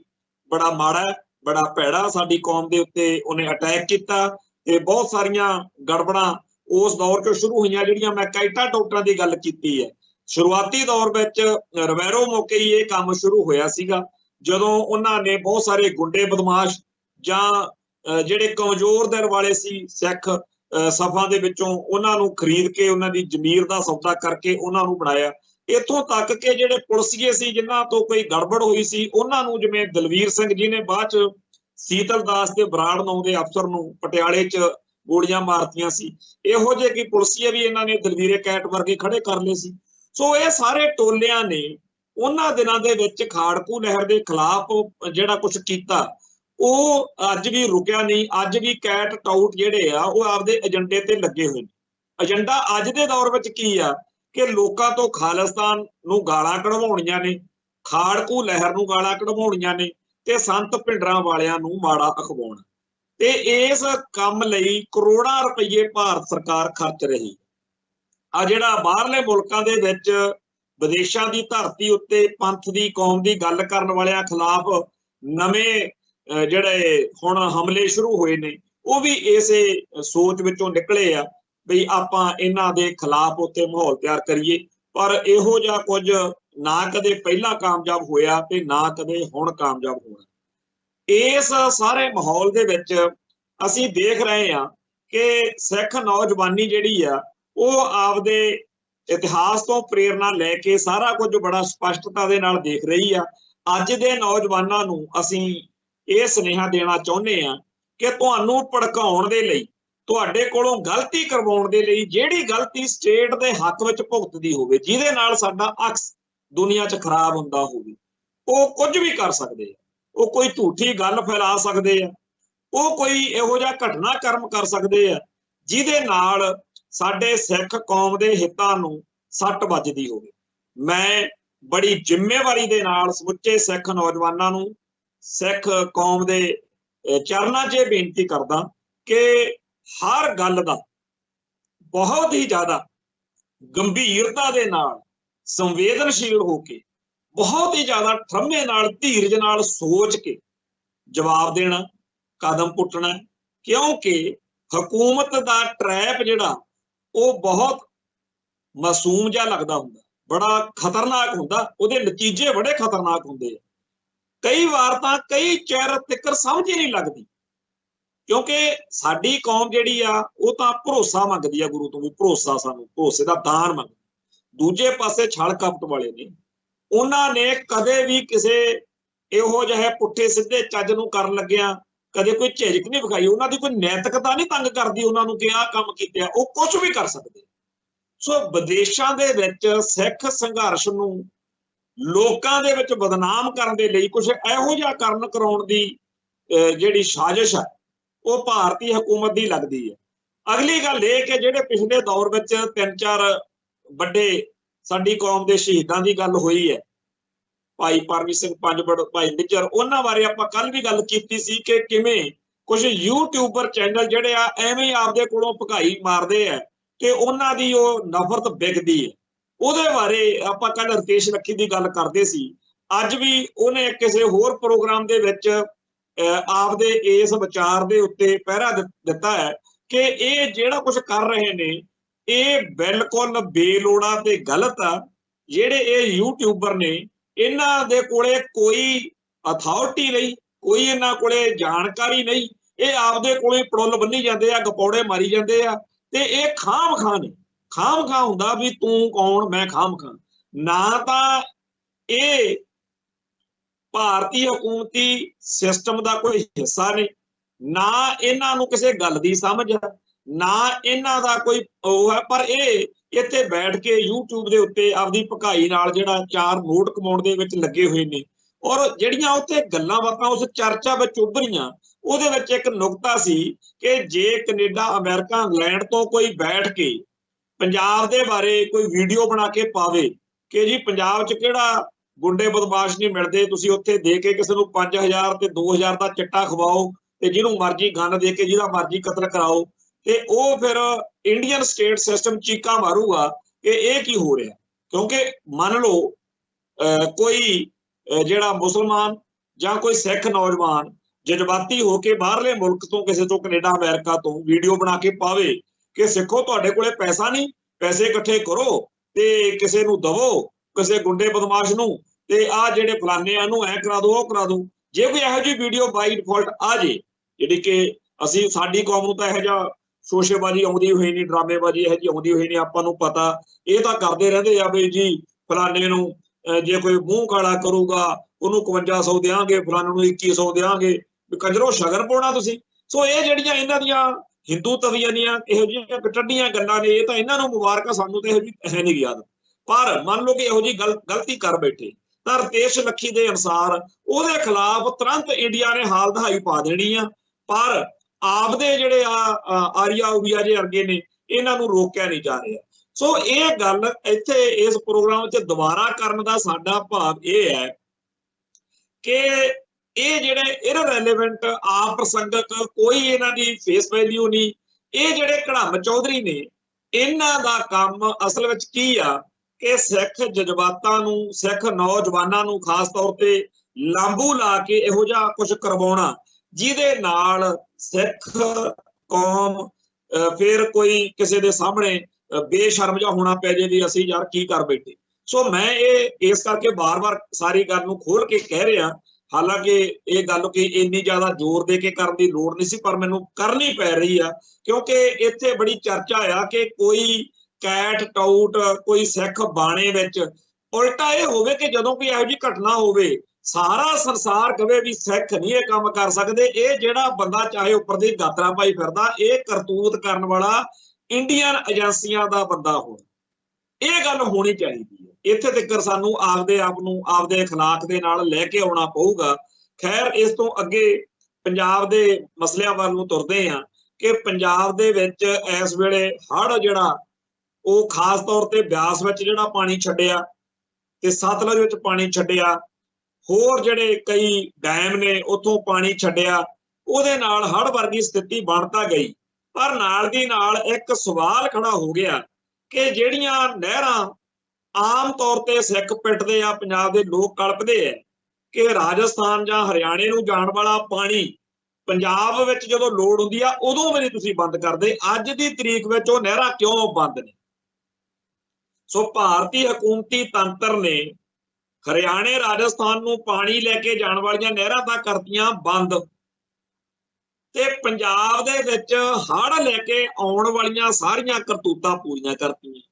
ਬੜਾ ਮਾੜਾ, ਬੜਾ ਭੈੜਾ, ਸਾਡੀ ਕੌਮ ਦੇ ਉੱਤੇ ਉਹਨੇ ਅਟੈਕ ਕੀਤਾ ਤੇ ਬਹੁਤ ਸਾਰੀਆਂ ਗੜਬੜਾਂ ਉਸ ਦੌਰ 'ਚੋਂ ਸ਼ੁਰੂ ਹੋਈਆਂ ਜਿਹੜੀਆਂ ਮੈਂ ਕਾਈਟਾ ਟੋਟਾਂ ਦੀ ਗੱਲ ਕੀਤੀ ਹੈ। ਸ਼ੁਰੂਆਤੀ ਦੌਰ ਵਿੱਚ ਰਵੈਰੋ ਮੌਕੇ ਹੀ ਇਹ ਕੰਮ ਸ਼ੁਰੂ ਹੋਇਆ ਸੀਗਾ ਜਦੋਂ ਉਹਨਾਂ ਨੇ ਬਹੁਤ ਸਾਰੇ ਗੁੰਡੇ ਬਦਮਾਸ਼ ਜਾਂ ਜਿਹੜੇ ਕਮਜ਼ੋਰ ਦਿਲ ਵਾਲੇ ਸੀ ਸਿੱਖ ਸਫਾਂ ਦੇ ਵਿੱਚੋਂ ਉਹਨਾਂ ਨੂੰ ਖਰੀਦ ਕੇ ਉਹਨਾਂ ਦੀ ਜ਼ਮੀਰ ਦਾ ਸੌਦਾ ਕਰਕੇ ਉਹਨਾਂ ਨੂੰ ਬਣਾਇਆ। ਇੱਥੋਂ ਤੱਕ ਕਿ ਜਿਹੜੇ ਪੁਲਿਸੀਏ ਸੀ ਜਿਨ੍ਹਾਂ ਤੋਂ ਕੋਈ ਗੜਬੜ ਹੋਈ ਸੀ ਉਹਨਾਂ ਨੂੰ, ਜਿਵੇਂ ਦਲਵੀਰ ਸਿੰਘ ਜੀ ਨੇ ਬਾਅਦ 'ਚ ਸੀਤਲ ਦਾਸ ਤੇ ਬਰਾੜ ਨਾਂ ਦੇ ਅਫਸਰ ਨੂੰ ਪਟਿਆਲੇ 'ਚ ਗੋਲੀਆਂ ਮਾਰਤੀਆਂ ਸੀ, ਇਹੋ ਜਿਹੇ ਕਿ ਪੁਲਿਸੀਏ ਵੀ ਇਹਨਾਂ ਨੇ ਦਲਵੀਰੇ ਕੈਟ ਵਰਗੇ ਖੜੇ ਕਰ ਲਏ ਸੀ। ਸੋ ਇਹ ਸਾਰੇ ਟੋਲਿਆਂ ਨੇ ਉਹਨਾਂ ਦਿਨਾਂ ਦੇ ਵਿੱਚ ਖਾੜਕੂ ਲਹਿਰ ਦੇ ਖਿਲਾਫ ਜਿਹੜਾ ਕੁਝ ਕੀਤਾ ਉਹ ਅੱਜ ਵੀ ਰੁਕਿਆ ਨਹੀਂ। ਅੱਜ ਵੀ ਕੈਟ ਟਾਊਟ ਜਿਹੜੇ ਆ ਉਹ ਆਪਦੇ ਏਜੰਡੇ ਤੇ ਲੱਗੇ ਹੋਏ ਨੇ। ਏਜੰਡਾ ਅੱਜ ਦੇ ਦੌਰ ਵਿੱਚ ਕੀ ਆ ਕਿ ਲੋਕਾਂ ਤੋਂ ਖਾਲਿਸਤਾਨ ਨੂੰ ਗਾਲਾਂ ਕਢਵਾਉਣੀਆਂ ਨੇ, ਖਾੜਕੂ ਲਹਿਰ ਨੂੰ ਗਾਲਾਂ ਕਢਵਾਉਣੀਆਂ ਨੇ ਤੇ ਸੰਤ ਭਿੰਡਰਾਂ ਵਾਲਿਆਂ ਨੂੰ ਮਾੜਾ ਅਖਵਾਉਣਾ। ਤੇ ਇਸ ਕੰਮ ਲਈ ਕਰੋੜਾਂ ਰੁਪਏ ਭਾਰਤ ਸਰਕਾਰ ਖਰਚ ਰਹੀ ਆ। ਜਿਹੜਾ ਬਾਹਰਲੇ ਮੁਲਕਾਂ ਦੇ ਵਿੱਚ ਵਿਦੇਸ਼ਾਂ ਦੀ ਧਰਤੀ ਉੱਤੇ ਪੰਥ ਦੀ ਕੌਮ ਦੀ ਗੱਲ ਕਰਨ ਵਾਲਿਆਂ ਖਿਲਾਫ ਨਵੇਂ ਜਿਹੜੇ ਹੁਣ ਹਮਲੇ ਸ਼ੁਰੂ ਹੋਏ ਨੇ ਉਹ ਵੀ ਇਸੇ ਸੋਚ ਵਿੱਚੋਂ ਨਿਕਲੇ ਆ ਵੀ ਆਪਾਂ ਇਹਨਾਂ ਦੇ ਖਿਲਾਫ ਉੱਥੇ ਮਾਹੌਲ ਤਿਆਰ ਕਰੀਏ। ਪਰ ਇਹੋ ਜਿਹਾ ਕੁਝ ਨਾ ਕਦੇ ਪਹਿਲਾਂ ਕਾਮਯਾਬ ਹੋਇਆ ਤੇ ਨਾ ਕਦੇ ਹੁਣ ਕਾਮਯਾਬ ਹੋਣਾ। ਇਸ ਸਾਰੇ ਮਾਹੌਲ ਦੇ ਵਿੱਚ ਅਸੀਂ ਦੇਖ ਰਹੇ ਹਾਂ ਕਿ ਸਿੱਖ ਨੌਜਵਾਨੀ ਜਿਹੜੀ ਆ ਉਹ ਆਪਦੇ ਇਤਿਹਾਸ ਤੋਂ ਪ੍ਰੇਰਨਾ ਲੈ ਕੇ ਸਾਰਾ ਕੁਝ ਬੜਾ ਸਪਸ਼ਟਤਾ ਦੇ ਨਾਲ ਦੇਖ ਰਹੀ ਆ। ਅੱਜ ਦੇ ਨੌਜਵਾਨਾਂ ਨੂੰ ਅਸੀਂ ਇਹ ਸੁਨੇਹਾ ਦੇਣਾ ਚਾਹੁੰਦੇ ਆ ਕਿ ਤੁਹਾਨੂੰ ਭੜਕਾਉਣ ਦੇ ਲਈ, ਤੁਹਾਡੇ ਕੋਲੋਂ ਗਲਤੀ ਕਰਵਾਉਣ ਦੇ ਲਈ, ਜਿਹੜੀ ਗਲਤੀ ਸਟੇਟ ਦੇ ਹੱਕ ਵਿੱਚ ਭੁਗਤਦੀ ਹੋਵੇ, ਜਿਹਦੇ ਨਾਲ ਸਾਡਾ ਅਕਸ दुनिया च खराब हुंदा होवे, वो कुछ भी कर सकते हैं, वो कोई झूठी गल फैला सकते हैं, वो कोई इहो जिहा घटनाक्रम कर सकते हैं जिहदे नाल साडे सिख कौम दे हितां नूं सट वजदी होवे। मैं बड़ी जिम्मेवारी दे नाल समुचे सिख नौजवानां नूं, सिख कौम दे चरनां 'च बेनती करदा कि हर गल दा बहुत ही ज्यादा गंभीरता दे नाल, संवेदनशील होके, बहुत ही ज्यादा ठरमे नाल, धीरज नाल सोच के जवाब देना, कदम पुट्टना, क्योंकि हुकूमत दा ट्रैप जिहड़ा वो बहुत मासूम जिहा लगदा हुंदा, बड़ा खतरनाक हुंदा, उहदे नतीजे बड़े खतरनाक हुंदे। कई वार तां कई चਿਰ तिकर समझ ही नहीं लगदी, क्योंकि साडी कौम जिहड़ी आ वो तां भरोसा मंगदी आ गुरु तो भी, भरोसा सानूं भरोसे दा दान मंगदी। दूजे पासे छल कपट वाले ने, उन्हां ने कदे भी किसे इहो जिहे पुट्ठे सिद्धे चज नूं करन लग्गिआं कदे कोई झिझक नहीं विखाई, उन्हां दी कोई नैतिकता नहीं तंग करदी उन्हां नूं कि आह काम कीते, वो कुछ भी कर सकदे। सो विदेशां दे विच सिख संघर्ष नूं लोकां दे विच बदनाम करन दे लई कुछ इहो जिहा करन कराउण दी जिहड़ी साजिश है वो भारतीय हुकूमत दी लगदी है। अगली गल ये कि जिहड़े पिछले दौर विच 3-4 ਵੱਡੇ ਸਾਡੀ कौम के शहीदों की गल हुई है, भाई परमजीत सिंह पंजवड़, भाई निज्जर, उन्हां बारे आपां कल भी गल कीती सी कि किवें कुछ यूट्यूबर चैनल जिहड़े आ एवें ही आपदे कोलों भगाई मारदे आ कि उन्हां दी ओह नफरत विकदी है। उहदे बारे आपां कल रितेश लक्खी दी गल करदे सी, अज भी उहने किसी होर प्रोग्राम दे विच आपदे इस विचार दे उत्ते पहरा दिता है कि इह जिहड़ा कुछ कर रहे ने ये बिल्कुल बेलोड़ा ते गलत आ। जिहड़े ये यूट्यूबर ने इन्हां दे कोले कोई अथॉरिटी नहीं, कोई इन्हां कोले जानकारी नहीं, ये आपदे कोले पड़ुल बन्नी जांदे आ, गपौड़े मारी जांदे आ ते ये खाम खां ने, खाम खां हुंदा भी तूं कौन मैं खाम खां ना, तां ये भारतीय हुकूमती सिस्टम का कोई हिस्सा नहीं, ना इन्हां नूं किसी गल दी समझ है, ना इन्हां दा कोई ओह है, पर ये इत्थे बैठ के यूट्यूब दे उत्ते आपदी भकाई नाल जिहड़ा 4 नोट कमाउण दे विच लगे हुए ने, और जिहड़ियां उत्थे गल्लां बातां उस चर्चा विच उभरीआं ਉਹਦੇ ਵਿੱਚ एक नुकता सी कि जे कनेडा अमेरिका इंग्लैंड तो कोई बैठ के पंजाब दे बारे कोई वीडियो बना के पावे कि जी पंजाब च किहड़ा गुंडे बदमाश नहीं मिलते, तुसीं उत्थे दे के किसी नूं 5000 ते 2000 का चिट्टा खवाओ ते जिहनूं मर्जी गन दे के जिहदा मर्जी कतल कराओ, ते ओह फिर इंडियन स्टेट सिस्टम चीका मारूगा कि यह की हो रहा। क्योंकि मान लो कोई जिहड़ा मुसलमान जां कोई सिख नौजवान जज्बाती होके बाहरले मुल्क तो किसी तो कनेडा अमेरिका तो वीडियो बना के पावे कि सिखो तुहाडे कोले पैसा नहीं, पैसे इकट्ठे करो ते किसी नूं दवो, किसी गुंडे बदमाश नूं ते आ जिहड़े फलाने आ नूं ऐ करा दो ओह करा दो। जे कोई इहो जी वीडियो बाई डिफॉल्ट आ जे जिहड़ी कि असीं साडी कौम नूं तां इहो जिहा शोशेबाजी आउंदी होई नहीं, ड्रामेबाजी इहो जी आउंदी होई नहीं, आपां नूं पता इह तां करदे रहिंदे आ बई जी फलाने नूं जे कोई मूँह काला करूगा उहनूं 5500 देंगे, फलाने नूं 2100 देंगे, कंजरो शगन पाउणा तुसीं। सो ये जिहड़ियां इन्हां दियां हिंदू तवीआं दियां इहो जिहियां टड्डियां गल्लां ने, ये तां इन्हां नूं मुबारकां, सानूं तां इहो जी है नहीं गी आदत। पर मान लो कि इहो जी गलती कर बैठे तां रितेश लक्खी दे अनुसार ਉਹਦੇ खिलाफ तुरंत इंडिया ने हाल दहाई पा देनी आ, पर आपदे जिहड़े आरिया उबिया जे अर्गे ने इन्हां नूं रोकिया नहीं जा रहा। सो ये गल इत्थे इस प्रोग्राम च दुबारा करन दा साडा भाव यह है कि ये जिहड़े इररैलेवेंट आप्रसंगक कोई इन्हां दी फेस वैल्यू नहीं, ये जिहड़े कड़म चौधरी ने इन्हां दा काम असल विच की आ कि सिख जज्बातां नूं, सिख नौजवानां नूं खास तौर ते लांबू ला के इहो जिहा कुछ करवाउणा जिहदे नाल सिख कौम फिर कोई किसी दे सामने बेशर्म जिहा होना पै जे भी असीं यार की कर बैठे। सो मैं ये इस करके बार बार सारी गल नूं खोल के कह रहा, हालांकि ये गल कि इन्नी ज्यादा जोर दे के करने की लोड़ नहीं सी, पर मैनूं करनी पै रही है क्योंकि इत्थे बड़ी चर्चा आ कि कोई कैट टाउट कोई सिख बाणे विच उल्टा ये होवे कि जदों कोई इहो जी घटना होवे सारा संसार कहे भी सिख नहीं ये काम कर सकते, ये जिहड़ा बंदा चाहे उपर दी गातरा पाई फिरदा ये करतूत करन वाला इंडियन एजेंसियां दा बंदा हो, ये गल होनी चाहिए है। ਇੱਥੇ ਤੱਕ ਸਾਨੂੰ ਆਪਦੇ ਆਪ ਨੂੰ ਆਪਦੇ ਅਖਲਾਕ ਦੇ ਨਾਲ ਲੈ ਕੇ ਆਉਣਾ ਪਊਗਾ। ਖੈਰ ਇਸ ਤੋਂ ਅੱਗੇ ਪੰਜਾਬ ਦੇ ਮਸਲਿਆਂ ਵੱਲ ਨੂੰ ਤੁਰਦੇ ਹਾਂ ਕਿ ਪੰਜਾਬ ਦੇ ਵਿੱਚ ਇਸ ਵੇਲੇ ਹੜ੍ਹ ਜਿਹੜਾ ਉਹ ਖਾਸ ਤੌਰ ਤੇ ਬਿਆਸ ਵਿੱਚ ਜਿਹੜਾ ਪਾਣੀ ਛੱਡਿਆ ਤੇ ਸਤਲੁਜ ਵਿੱਚ ਪਾਣੀ ਛੱਡਿਆ, ਹੋਰ ਜਿਹੜੇ ਕਈ ਡੈਮ ਨੇ ਉੱਥੋਂ ਪਾਣੀ ਛੱਡਿਆ, ਉਹਦੇ ਨਾਲ ਹੜ੍ਹ ਵਰਗੀ ਸਥਿਤੀ ਬਣ ਤਾਂ ਗਈ। ਪਰ ਨਾਲ ਦੀ ਨਾਲ ਇੱਕ ਸਵਾਲ ਖੜਾ ਹੋ ਗਿਆ ਕਿ ਜਿਹੜੀਆਂ ਨਹਿਰਾਂ ਆਮ ਤੌਰ ਤੇ ਸਿੱਖ ਪਿੱਟਦੇ ਆ, ਪੰਜਾਬ ਦੇ ਲੋਕ ਕਲਪਦੇ ਆ ਕਿ ਰਾਜਸਥਾਨ ਜਾਂ ਹਰਿਆਣੇ ਨੂੰ ਜਾਣ ਵਾਲਾ ਪਾਣੀ ਪੰਜਾਬ ਵਿੱਚ ਜਦੋਂ ਲੋੜ ਹੁੰਦੀ ਆ ਉਦੋਂ ਵੀ ਨਹੀਂ ਤੁਸੀਂ ਬੰਦ ਕਰਦੇ, ਅੱਜ ਦੀ ਤਰੀਕ ਵਿੱਚ ਉਹ ਨਹਿਰਾਂ ਕਿਉਂ ਬੰਦ ਨੇ? ਸੋ ਭਾਰਤੀ ਹਕੂਮਤੀ ਤੰਤਰ ਨੇ ਹਰਿਆਣੇ ਰਾਜਸਥਾਨ ਨੂੰ ਪਾਣੀ ਲੈ ਕੇ ਜਾਣ ਵਾਲੀਆਂ ਨਹਿਰਾਂ ਤਾਂ ਕਰਤੀਆਂ ਬੰਦ, ਤੇ ਪੰਜਾਬ ਦੇ ਵਿੱਚ ਹੜ੍ਹ ਲੈ ਕੇ ਆਉਣ ਵਾਲੀਆਂ ਸਾਰੀਆਂ ਕਰਤੂਤਾਂ ਪੂਰੀਆਂ ਕਰਤੀਆਂ।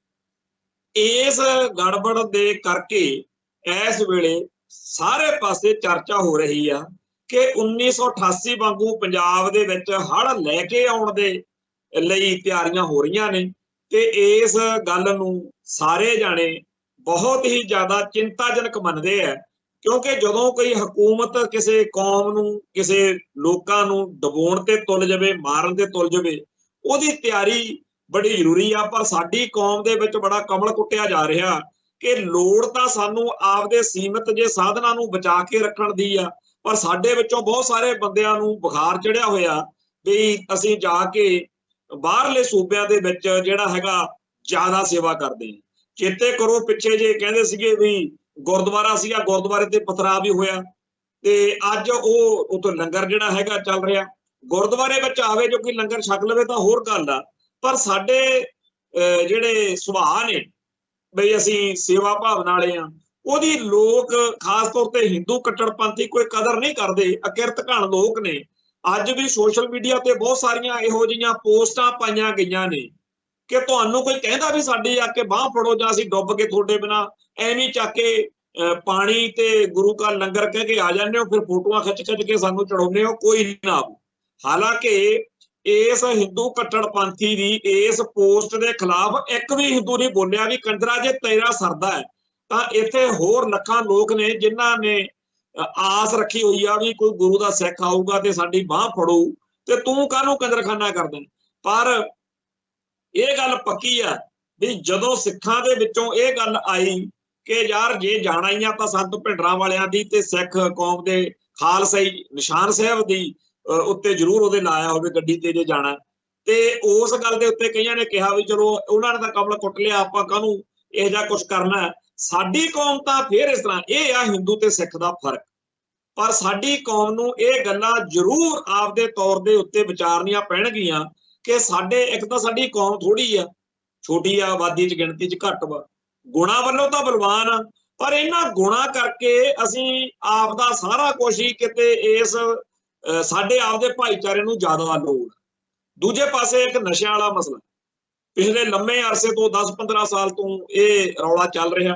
ਇਸ ਗੜਬੜ ਦੇ ਕਰਕੇ ਇਸ ਵੇਲੇ ਸਾਰੇ ਪਾਸੇ ਚਰਚਾ ਹੋ ਰਹੀ ਆ ਕਿ 1988 ਵਾਂਗੂ ਪੰਜਾਬ ਦੇ ਵਿੱਚ ਹੜ੍ਹ ਲੈ ਕੇ ਆਉਣ ਦੇ ਲਈ ਤਿਆਰੀਆਂ ਹੋ ਰਹੀਆਂ ਨੇ, ਤੇ ਇਸ ਗੱਲ ਨੂੰ ਸਾਰੇ ਜਾਣੇ ਬਹੁਤ ਹੀ ਜ਼ਿਆਦਾ ਚਿੰਤਾਜਨਕ ਮੰਨਦੇ ਆ। ਕਿਉਂਕਿ ਜਦੋਂ ਕੋਈ ਹਕੂਮਤ ਕਿਸੇ ਕੌਮ ਨੂੰ, ਕਿਸੇ ਲੋਕਾਂ ਨੂੰ ਡੁਬੋਣ ਤੇ ਤੁਲ ਜਾਵੇ, ਮਾਰਨ ਤੇ ਤੁਲ ਜਾਵੇ, ਉਹਦੀ ਤਿਆਰੀ ਬੜੀ ਜ਼ਰੂਰੀ ਆ। ਪਰ ਸਾਡੀ ਕੌਮ ਦੇ ਵਿੱਚ ਬੜਾ ਕਮਲ ਕੁੱਟਿਆ ਜਾ ਰਿਹਾ ਕਿ ਲੋੜ ਤਾਂ ਸਾਨੂੰ ਆਪਦੇ ਸੀਮਿਤ ਜੇ ਸਾਧਨਾਂ ਨੂੰ ਬਚਾ ਕੇ ਰੱਖਣ ਦੀ ਆ, ਪਰ ਸਾਡੇ ਵਿੱਚੋਂ ਬਹੁਤ ਸਾਰੇ ਬੰਦਿਆਂ ਨੂੰ ਬੁਖਾਰ ਚੜਿਆ ਹੋਇਆ ਵੀ ਅਸੀਂ ਜਾ ਕੇ ਬਾਹਰਲੇ ਸੂਬਿਆਂ ਦੇ ਵਿੱਚ ਜਿਹੜਾ ਹੈਗਾ ਜ਼ਿਆਦਾ ਸੇਵਾ ਕਰਦੇ ਹਾਂ। ਚੇਤੇ ਕਰੋ ਪਿੱਛੇ ਜੇ ਕਹਿੰਦੇ ਸੀਗੇ ਵੀ ਗੁਰਦੁਆਰਾ ਸੀਗਾ, ਗੁਰਦੁਆਰੇ ਤੇ ਪਥਰਾਅ ਵੀ ਹੋਇਆ, ਤੇ ਅੱਜ ਉਹ ਉੱਥੇ ਲੰਗਰ ਜਿਹੜਾ ਹੈਗਾ ਚੱਲ ਰਿਹਾ। ਗੁਰਦੁਆਰੇ ਵਿੱਚ ਆਵੇ ਜੋ ਕੋਈ ਲੰਗਰ ਛਕ ਲਵੇ ਤਾਂ ਹੋਰ ਗੱਲ ਆ, ਪਰ ਸਾਡੇ ਜਿਹੜੇ ਸੁਭਾਅ ਨੇ ਬਈ ਅਸੀਂ ਸੇਵਾ ਭਾਵਨਾ ਵਾਲੇ ਆ, ਉਹਦੀ ਲੋਕ ਖਾਸ ਤੌਰ ਤੇ ਹਿੰਦੂ ਕੱਟੜਪੰਥੀ ਕੋਈ ਕਦਰ ਨਹੀਂ ਕਰਦੇ, ਅਕਿਰਤ ਘਣ ਲੋਕ ਨੇ। ਅੱਜ ਵੀ ਸੋਸ਼ਲ ਮੀਡੀਆ ਤੇ ਬਹੁਤ ਸਾਰੀਆਂ ਇਹੋ ਜਿਹੀਆਂ ਪੋਸਟਾਂ ਪਾਈਆਂ ਗਈਆਂ ਨੇ ਕਿ ਤੁਹਾਨੂੰ ਕੋਈ ਕਹਿੰਦਾ ਵੀ ਸਾਡੀ ਆ ਕੇ ਬਾਹ ਫੜੋ ਜਾਂ ਅਸੀਂ ਡੁੱਬ ਕੇ ਤੁਹਾਡੇ ਬਿਨਾਂ ਐਵੇਂ ਚੱਕ ਕੇ ਪਾਣੀ ਤੇ ਗੁਰੂ ਘਰ ਲੰਗਰ ਕਹਿ ਕੇ ਆ ਜਾਂਦੇ ਹੋ, ਫਿਰ ਫੋਟੋਆਂ ਖਿੱਚ ਕੇ ਸਾਨੂੰ ਚੜਾਉਂਦੇ ਹੋ, ਕੋਈ ਨਾ। ਹਾਲਾਂਕਿ ਇਸ ਹਿੰਦੂ ਕੱਟੜਪੰਥੀ ਦੀ ਇਸ ਪੋਸਟ ਦੇ ਖਿਲਾਫ ਇੱਕ ਵੀ ਹਿੰਦੂ ਨਹੀਂ ਬੋਲਿਆ ਵੀ ਕੰਜਰਾ ਜੇ ਤੇਰਾ ਸਰਦਾ ਹੈ ਤਾਂ ਇੱਥੇ ਹੋਰ ਲੱਖਾਂ ਲੋਕ ਨੇ ਜਿਨ੍ਹਾਂ ਨੇ ਆਸ ਰੱਖੀ ਹੋਈ ਆ ਵੀ ਕੋਈ ਗੁਰੂ ਦਾ ਸਿੱਖ ਆਊਗਾ ਤੇ ਸਾਡੀ ਬਾਹ ਫੜੂ, ਤੇ ਤੂੰ ਕਾਹਨੂੰ ਕੰਜਰਖਾਨਾ ਕਰਦਾ। ਪਰ ਇਹ ਗੱਲ ਪੱਕੀ ਆ ਵੀ ਜਦੋਂ ਸਿੱਖਾਂ ਦੇ ਵਿੱਚੋਂ ਇਹ ਗੱਲ ਆਈ ਕਿ ਯਾਰ ਜੇ ਜਾਣਾ ਹੀ ਆ ਤਾਂ ਸੰਤ ਭਿੰਡਰਾਂ ਵਾਲਿਆਂ ਦੀ ਤੇ ਸਿੱਖ ਕੌਮ ਦੇ ਖਾਲਸਾਈ ਨਿਸ਼ਾਨ ਸਾਹਿਬ ਦੀ ਉੱਤੇ ਜ਼ਰੂਰ ਉਹਦੇ ਲਾਇਆ ਹੋਵੇ ਗੱਡੀ ਤੇ ਜੇ ਜਾਣਾ, ਤੇ ਉਸ ਗੱਲ ਦੇ ਉੱਤੇ ਕਈਆਂ ਨੇ ਕਿਹਾ ਵੀ ਚਲੋ ਉਹਨਾਂ ਨੇ ਤਾਂ ਕਮਲ ਕੁੱਟ ਲਿਆ, ਆਪਾਂ ਕਾਹਨੂੰ ਇਹੋ ਜਿਹਾ ਕੁਛ ਕਰਨਾ। ਸਾਡੀ ਕੌਮ ਤਾਂ ਫਿਰ ਇਸ ਤਰ੍ਹਾਂ, ਇਹ ਆ ਹਿੰਦੂ ਤੇ ਸਿੱਖ ਦਾ ਫਰਕ। ਪਰ ਸਾਡੀ ਕੌਮ ਨੂੰ ਇਹ ਗੱਲਾਂ ਜ਼ਰੂਰ ਆਪਦੇ ਤੌਰ ਦੇ ਉੱਤੇ ਵਿਚਾਰਨੀਆਂ ਪੈਣਗੀਆਂ ਕਿ ਸਾਡੇ ਇੱਕ ਤਾਂ ਸਾਡੀ ਕੌਮ ਥੋੜੀ ਆ, ਛੋਟੀ ਆ, ਆਬਾਦੀ 'ਚ ਗਿਣਤੀ 'ਚ ਘੱਟ ਵਾ, ਗੁਣਾ ਵੱਲੋਂ ਤਾਂ ਬਲਵਾਨ ਆ, ਪਰ ਇਹਨਾਂ ਗੁਣਾ ਕਰਕੇ ਅਸੀਂ ਆਪ ਦਾ ਸਾਰਾ ਕੁਛ ਹੀ ਕਿਤੇ ਇਸ ਸਾਡੇ ਆਪਦੇ ਭਾਈਚਾਰੇ ਨੂੰ ਜ਼ਿਆਦਾ ਲੋੜ। ਦੂਜੇ ਪਾਸੇ ਇੱਕ ਨਸ਼ਿਆਂ ਵਾਲਾ ਮਸਲਾ ਪਿਛਲੇ ਲੰਮੇ ਅਰਸੇ ਤੋਂ 10-15 ਸਾਲ ਤੋਂ ਇਹ ਰੌਲਾ ਚੱਲ ਰਿਹਾ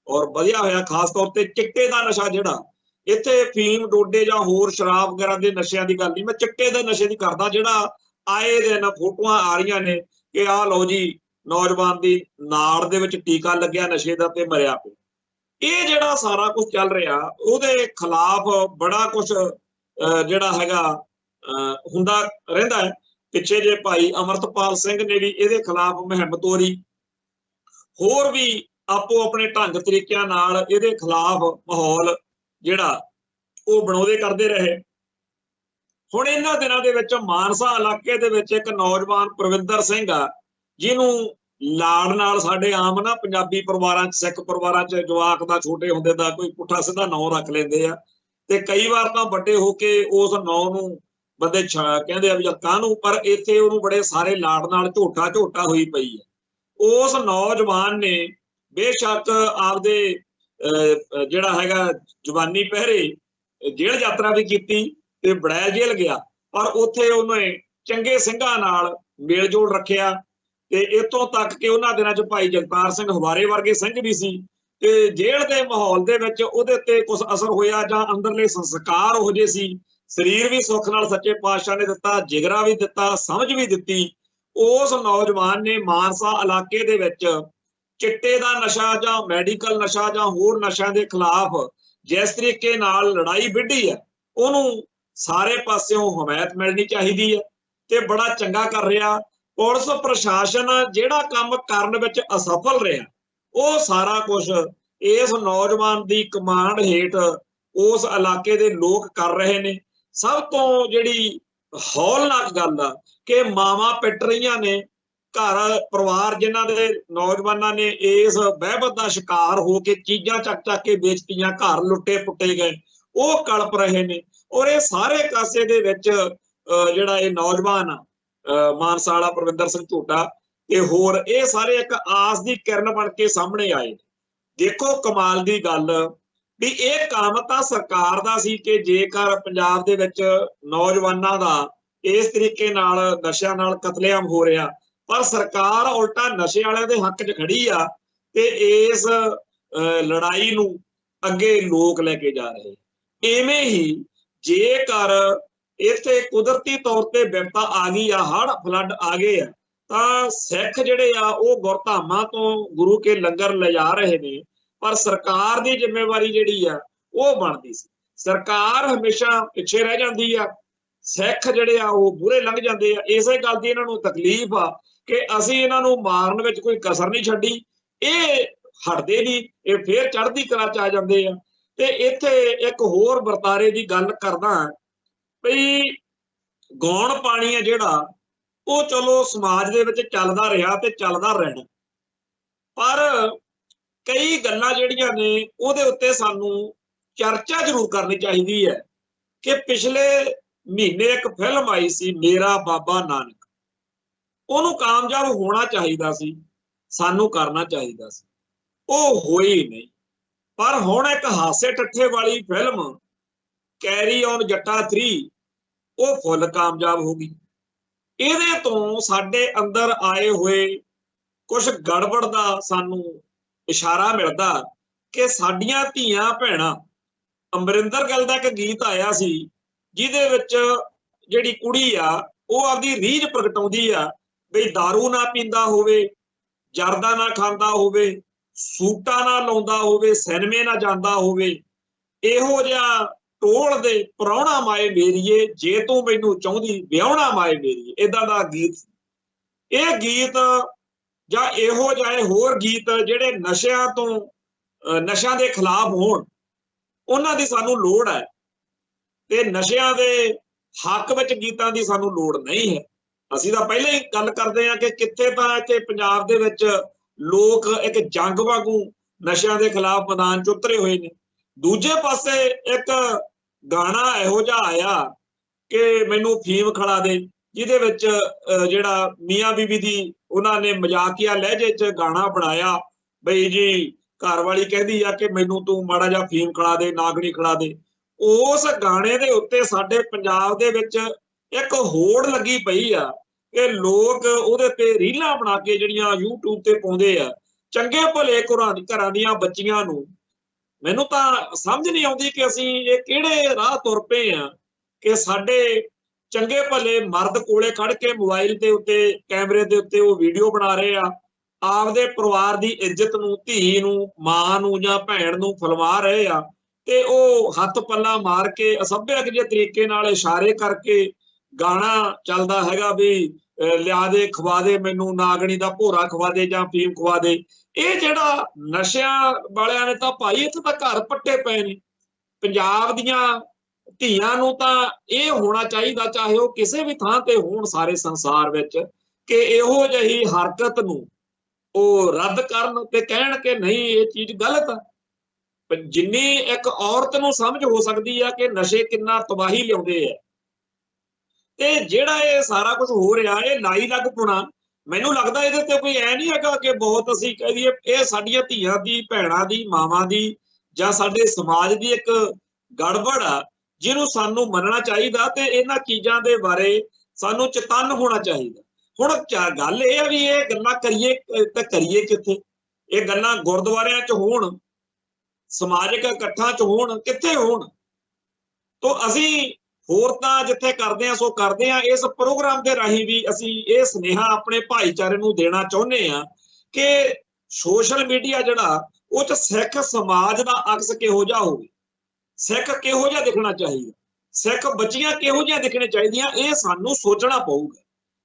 ਔਰ ਵਧਿਆ ਹੋਇਆ, ਖਾਸ ਤੌਰ ਤੇ ਚਿੱਟੇ ਦਾ ਨਸ਼ਾ ਜਿਹੜਾ ਇੱਥੇ ਫੀਮ, ਡੋਡੇ ਜਾਂ ਹੋਰ ਸ਼ਰਾਬ ਵਗੈਰਾ ਦੇ ਨਸ਼ਿਆਂ ਦੀ ਗੱਲ ਨਹੀਂ, ਮੈਂ ਚਿੱਟੇ ਦੇ ਨਸ਼ੇ ਦੀ ਕਰਦਾ ਜਿਹੜਾ ਆਏ ਦਿਨ ਫੋਟੋਆਂ ਆ ਰਹੀਆਂ ਨੇ ਕਿ ਆਹ ਲਓ ਜੀ ਨੌਜਵਾਨ ਦੀ ਨਾੜ ਦੇ ਵਿੱਚ ਟੀਕਾ ਲੱਗਿਆ ਨਸ਼ੇ ਦਾ ਤੇ ਮਰਿਆ ਪਿਆ। ਇਹ ਜਿਹੜਾ ਸਾਰਾ ਕੁਝ ਚੱਲ ਰਿਹਾ ਉਹਦੇ ਖਿਲਾਫ ਬੜਾ ਕੁਝ ਜਿਹੜਾ ਹੈਗਾ ਹੁੰਦਾ ਰਹਿੰਦਾ ਹੈ। ਪਿੱਛੇ ਜੇ ਭਾਈ ਅਮਰਤਪਾਲ ਸਿੰਘ ਨੇ ਵੀ ਇਹਦੇ ਖਿਲਾਫ ਮੁਹਿੰਮ ਤੋਰੀ, ਹੋਰ ਵੀ ਆਪੋ ਆਪਣੇ ਢੰਗ ਤਰੀਕਿਆਂ ਨਾਲ ਇਹਦੇ ਖਿਲਾਫ ਮਾਹੌਲ ਜਿਹੜਾ ਉਹ ਬਣਾਉਂਦੇ ਕਰਦੇ ਰਹੇ। ਹੁਣ ਇਹਨਾਂ ਦਿਨਾਂ ਦੇ ਵਿੱਚ ਮਾਨਸਾ ਇਲਾਕੇ ਦੇ ਵਿੱਚ ਇੱਕ ਨੌਜਵਾਨ ਪ੍ਰਵਿੰਦਰ ਸਿੰਘ ਆ, ਜਿਹਨੂੰ ਲਾੜ ਨਾਲ ਸਾਡੇ ਆਮ ਨਾ ਪੰਜਾਬੀ ਪਰਿਵਾਰਾਂ 'ਚ, ਸਿੱਖ ਪਰਿਵਾਰਾਂ 'ਚ ਜਵਾਕ ਦਾ ਛੋਟੇ ਹੁੰਦੇ ਦਾ ਕੋਈ ਪੁੱਠਾ ਸਿੱਧਾ ਨਾਂ ਰੱਖ ਲੈਂਦੇ ਆ, ਤੇ ਕਈ ਵਾਰ ਤਾਂ ਵੱਡੇ ਹੋ ਕੇ ਉਸ ਨਾਂ ਨੂੰ ਬੰਦੇ ਕਹਿੰਦੇ ਆ ਵੀ ਕਾਹਨੂੰ, ਪਰ ਇੱਥੇ ਉਹਨੂੰ ਬੜੇ ਸਾਰੇ ਲਾੜ ਨਾਲ ਝੋਟਾ ਹੋਈ ਪਈ ਹੈ। ਉਸ ਨੌਜਵਾਨ ਨੇ ਬੇਸ਼ੱਕ ਆਪਦੇ ਜਿਹੜਾ ਹੈਗਾ ਜਵਾਨੀ ਪਹਿਰੇ ਜੇਲ੍ਹ ਯਾਤਰਾ ਵੀ ਕੀਤੀ ਤੇ ਬੜੈਲ ਜੇਲ੍ਹ ਗਿਆ, ਪਰ ਉੱਥੇ ਉਹਨੇ ਚੰਗੇ ਸਿੰਘਾਂ ਨਾਲ ਮੇਲ ਜੋਲ ਰੱਖਿਆ, ਤੇ ਇੱਥੋਂ ਤੱਕ ਕਿ ਉਹਨਾਂ ਦਿਨਾਂ 'ਚ ਭਾਈ ਜਗਤਾਰ ਸਿੰਘ ਹਵਾਰੇ ਵਰਗੇ ਸਿੰਘ ਵੀ ਸੀ, ਤੇ ਜੇਲ੍ਹ ਦੇ ਮਾਹੌਲ ਦੇ ਵਿੱਚ ਉਹਦੇ ਤੇ ਕੁਝ ਅਸਰ ਹੋਇਆ ਜਾਂ ਅੰਦਰਲੇ ਸੰਸਕਾਰ ਉਹ ਜਿਹੇ ਸੀ। ਸਰੀਰ ਵੀ ਸੁੱਖ ਨਾਲ ਸੱਚੇ ਪਾਤਸ਼ਾਹ ਨੇ ਦਿੱਤਾ, ਜਿਗਰਾ ਵੀ ਦਿੱਤਾ, ਸਮਝ ਵੀ ਦਿੱਤੀ। ਉਸ ਨੌਜਵਾਨ ਨੇ ਮਾਨਸਾ ਇਲਾਕੇ ਦੇ ਵਿੱਚ चिट्टे का नशा जां मैडिकल नशा जां होर नशा के खिलाफ जिस तरीके नाल लड़ाई विढ़ी है उन्होंने सारे पासों हमायत मिलनी चाहिए है ते बड़ा चंगा कर रहा। पुलिस प्रशासन जिहड़ा काम करन विच असफल रहा वो सारा कुछ इस नौजवान की कमांड हेठ उस इलाके के लोग कर रहे ने। सब तो जिहड़ी हौलनाक गल आ कि मावां पिट रही ने, घर परिवार जिन्हां दे नौजवानों ने इस बहबत का शिकार हो के चीज़ां चक चक के बेचतियां, घर लुटे पुटे गए, वो कलप रहे ने। और ये सारे कासे दे विच जिहड़ा ये नौजवान मानसा वाला परविंदर सिंह झोटा ते होर ये सारे एक आस की किरण बन के सामने आए। देखो कमाल की गल भी ये काम तो सरकार दा सी कि जेकर पंजाब दे विच नौजवानों का इस तरीके नाल नशियां नाल कतलेआम हो रहा, पर सरकार उल्टा नशे वाले दे हक च खड़ी आ ते इस लड़ाई नूं अगे लोग लेके जा रहे। इवें ही जेकर इत्थे कुदरती तौर पर विपता आ गई आ, हड़ फ्लड आ गए आ, तां सिख जिहड़े आ वो गुरधामां तो गुरु के लंगर ले जा रहे ने, पर सरकार की जिम्मेवारी जिहड़ी आ वो बनदी सी। सरकार हमेशा पिछे रह जाती आ, सिख जिहड़े आ वो बुरे लंघ जाते आ। इसे गल दी इन्हां नूं तकलीफ आ कि असीं इन्हां नूं मारन विच कोई कसर नहीं छड्डी, ये हटदे नहीं, ये फिर चढ़दी कला च आ जांदे आ। ते इत्थे एक होर वरतारे की गल करदा भई गौण पानी है जिहड़ा वो चलो समाज दे विच चलदा रहा ते चलदा रहना, पर कई गल्लां जिहड़ियां ने उहदे उत्ते सानू चर्चा जरूर करनी चाहिदी है कि पिछले महीने एक फिल्म आई सी मेरा बाबा नानक, ਉਹਨੂੰ कामयाब होना चाहिए सी, सानू करना चाहिए सी, वो होई नहीं। पर हुण एक हासे ठट्ठे वाली फिल्म कैरी ऑन जट्टा 3 वो फुल कामयाब हो गई। ਇਹਦੇ ਤੋਂ ਸਾਡੇ अंदर आए हुए कुछ गड़बड़ का सानू इशारा मिलता कि साडियां धीआं भैणां, अमरिंदर गिल दा एक गीत आया सी जिहदे विच जिहड़ी कुड़ी आ वो आपदी रीझ प्रगटाउंदी आ बई दारू ना पींदा होवे, जरदा ना खांदा होवे, सूटा ना लाउंदा होवे, सिनेमे ना जांदा होवे, इहो जिहा टोल दे प्राहुणा माए मेरीए जे तू मैनू चाहुंदी विआहुणा माए मेरीए, इदां दा गीत। ये गीत जां इहो जिहे होर गीत जिहड़े नशियां तो नशियां दे खिलाफ होण, उन्हां दी सानू लोड़ है ते नशियां दे हक विच गीतां दी सानू लोड़ नहीं है। ਅਸੀਂ ਤਾਂ ਪਹਿਲਾਂ ਹੀ ਗੱਲ ਕਰਦੇ ਆ ਕਿ ਕਿੱਥੇ ਤਾਂ ਇੱਥੇ ਪੰਜਾਬ ਦੇ ਵਿੱਚ ਲੋਕ ਇੱਕ ਜੰਗ ਵਾਂਗੂ ਨਸ਼ਿਆਂ ਦੇ ਖਿਲਾਫ ਮੈਦਾਨ 'ਚ ਉਤਰੇ ਹੋਏ ਨੇ। ਦੂਜੇ ਪਾਸੇ ਇੱਕ ਗਾਣਾ ਇਹੋ ਜਿਹਾ ਆਇਆ ਕਿ ਮੈਨੂੰ ਫੀਮ ਖਿਲਾ ਦੇ, ਜਿਹਦੇ ਵਿੱਚ ਜਿਹੜਾ ਮੀਆਂ ਬੀਬੀ ਦੀ ਉਹਨਾਂ ਨੇ ਮਜ਼ਾਕੀਆ ਲਹਿਜੇ 'ਚ ਗਾਣਾ ਬਣਾਇਆ ਬਈ ਜੀ ਘਰ ਵਾਲੀ ਕਹਿੰਦੀ ਆ ਕਿ ਮੈਨੂੰ ਤੂੰ ਮਾੜਾ ਜਿਹਾ ਫੀਮ ਖਿਲਾ ਦੇ, ਨਾਗਣੀ ਖਿਲਾ ਦੇ। ਉਸ ਗਾਣੇ ਦੇ ਉੱਤੇ ਸਾਡੇ ਪੰਜਾਬ ਦੇ ਵਿੱਚ ਇੱਕ ਹੋੜ ਲੱਗੀ ਪਈ ਆ कि लोग ਉਹਦੇ ਤੇ ਰੀਲਾਂ ਬਣਾ ਕੇ ਜਿਹੜੀਆਂ YouTube ਤੇ ਪਾਉਂਦੇ ਆ ਚੰਗੇ ਭਲੇ ਘਰਾਂ ਦੀਆਂ ਬੱਚੀਆਂ ਨੂੰ। ਮੈਨੂੰ ਤਾਂ ਸਮਝ ਨਹੀਂ ਆਉਂਦੀ ਕਿ ਅਸੀਂ ਇਹ ਕਿਹੜੇ ਰਾਹ ਤੁਰ ਪਏ ਆ ਕਿ ਸਾਡੇ ਚੰਗੇ ਭਲੇ ਮਰਦ ਕੋਲੇ ਖੜ ਕੇ ਮੋਬਾਈਲ ਦੇ ਉੱਤੇ ਕੈਮਰੇ ਦੇ ਉੱਤੇ ਉਹ ਵੀਡੀਓ ਬਣਾ ਰਹੇ ਆ, ਆਪਦੇ ਪਰਿਵਾਰ ਦੀ ਇੱਜ਼ਤ ਨੂੰ, ਧੀ ਨੂੰ, ਮਾਂ ਨੂੰ ਜਾਂ ਭੈਣ ਨੂੰ ਫਲਵਾ ਰਹੇ ਆ ਤੇ ਉਹ ਹੱਥ ਪੱਲਾ ਮਾਰ ਕੇ ਅਸਭਿਅਕ ਜਿਹੇ ਤਰੀਕੇ ਨਾਲ ਇਸ਼ਾਰੇ ਕਰਕੇ ਗਾਣਾ ਚੱਲਦਾ ਹੈਗਾ ਵੀ लिया दे खवा दे मैनू नागणी दा भोरा खवा दे जां फीम खवा दे। ये जिहड़ा नशियां वालियां ने तां भाई इत्थे तां घर पट्टे पए ने। पंजाब दीआं धीआं नूं तां इह होना चाहिदा, चाहे वो किसी भी थां ते होण सारे संसार विच, कि इहो जिही हरकत नूं ਉਹ रद्द करन ते कहण कि नहीं ये चीज़ गलत आ। जिन्नी एक औरत नूं समझ हो सकदी आ कि नशे किन्ना तबाही लिआउंदे आ ਤੇ ਜਿਹੜਾ ਇਹ ਸਾਰਾ ਕੁਝ ਹੋ ਰਿਹਾ ਇਹ ਲਾਈ ਲੱਗ ਪੁਣਾ, ਮੈਨੂੰ ਲੱਗਦਾ ਇਹਦੇ ਤੇ ਕੋਈ ਐ ਨਹੀਂ ਹੈਗਾ ਕਿ ਬਹੁਤ ਅਸੀਂ ਕਹਿ ਦਈਏ ਇਹ ਸਾਡੀਆਂ ਧੀਆਂ ਦੀ, ਭੈਣਾਂ ਦੀ, ਮਾਵਾਂ ਦੀ ਜਾਂ ਸਾਡੇ ਸਮਾਜ ਦੀ ਇੱਕ ਗੜਬੜ ਆ ਜਿਹਨੂੰ ਸਾਨੂੰ ਮੰਨਣਾ ਚਾਹੀਦਾ ਤੇ ਇਹਨਾਂ ਚੀਜ਼ਾਂ ਦੇ ਬਾਰੇ ਸਾਨੂੰ ਚੇਤੰਨ ਹੋਣਾ ਚਾਹੀਦਾ। ਹੁਣ ਗੱਲ ਇਹ ਆ ਵੀ ਇਹ ਗੱਲਾਂ ਕਰੀਏ ਤਾਂ ਕਰੀਏ ਕਿੱਥੇ? ਇਹ ਗੱਲਾਂ ਗੁਰਦੁਆਰਿਆਂ 'ਚ ਹੋਣ, ਸਮਾਜਿਕ ਇਕੱਠਾਂ 'ਚ ਹੋਣ, ਕਿੱਥੇ ਹੋਣ? ਤੋਂ ਅਸੀਂ होर तां जिथे करदे आ सो करदे आ। इस प्रोग्राम के राही भी असीं ये सुनेहा अपने भाईचारे नूं देना चाहुंदे आ कि सोशल मीडिया जिहड़ा ਉਹ 'ਚ सिख समाज का अक्स किहो जिहा होवे, सिख किहो जिहा दिखना चाहिए, सिख बच्चियां किहो जिहा दिखने चाहिए, ये सानू सोचना पऊगा।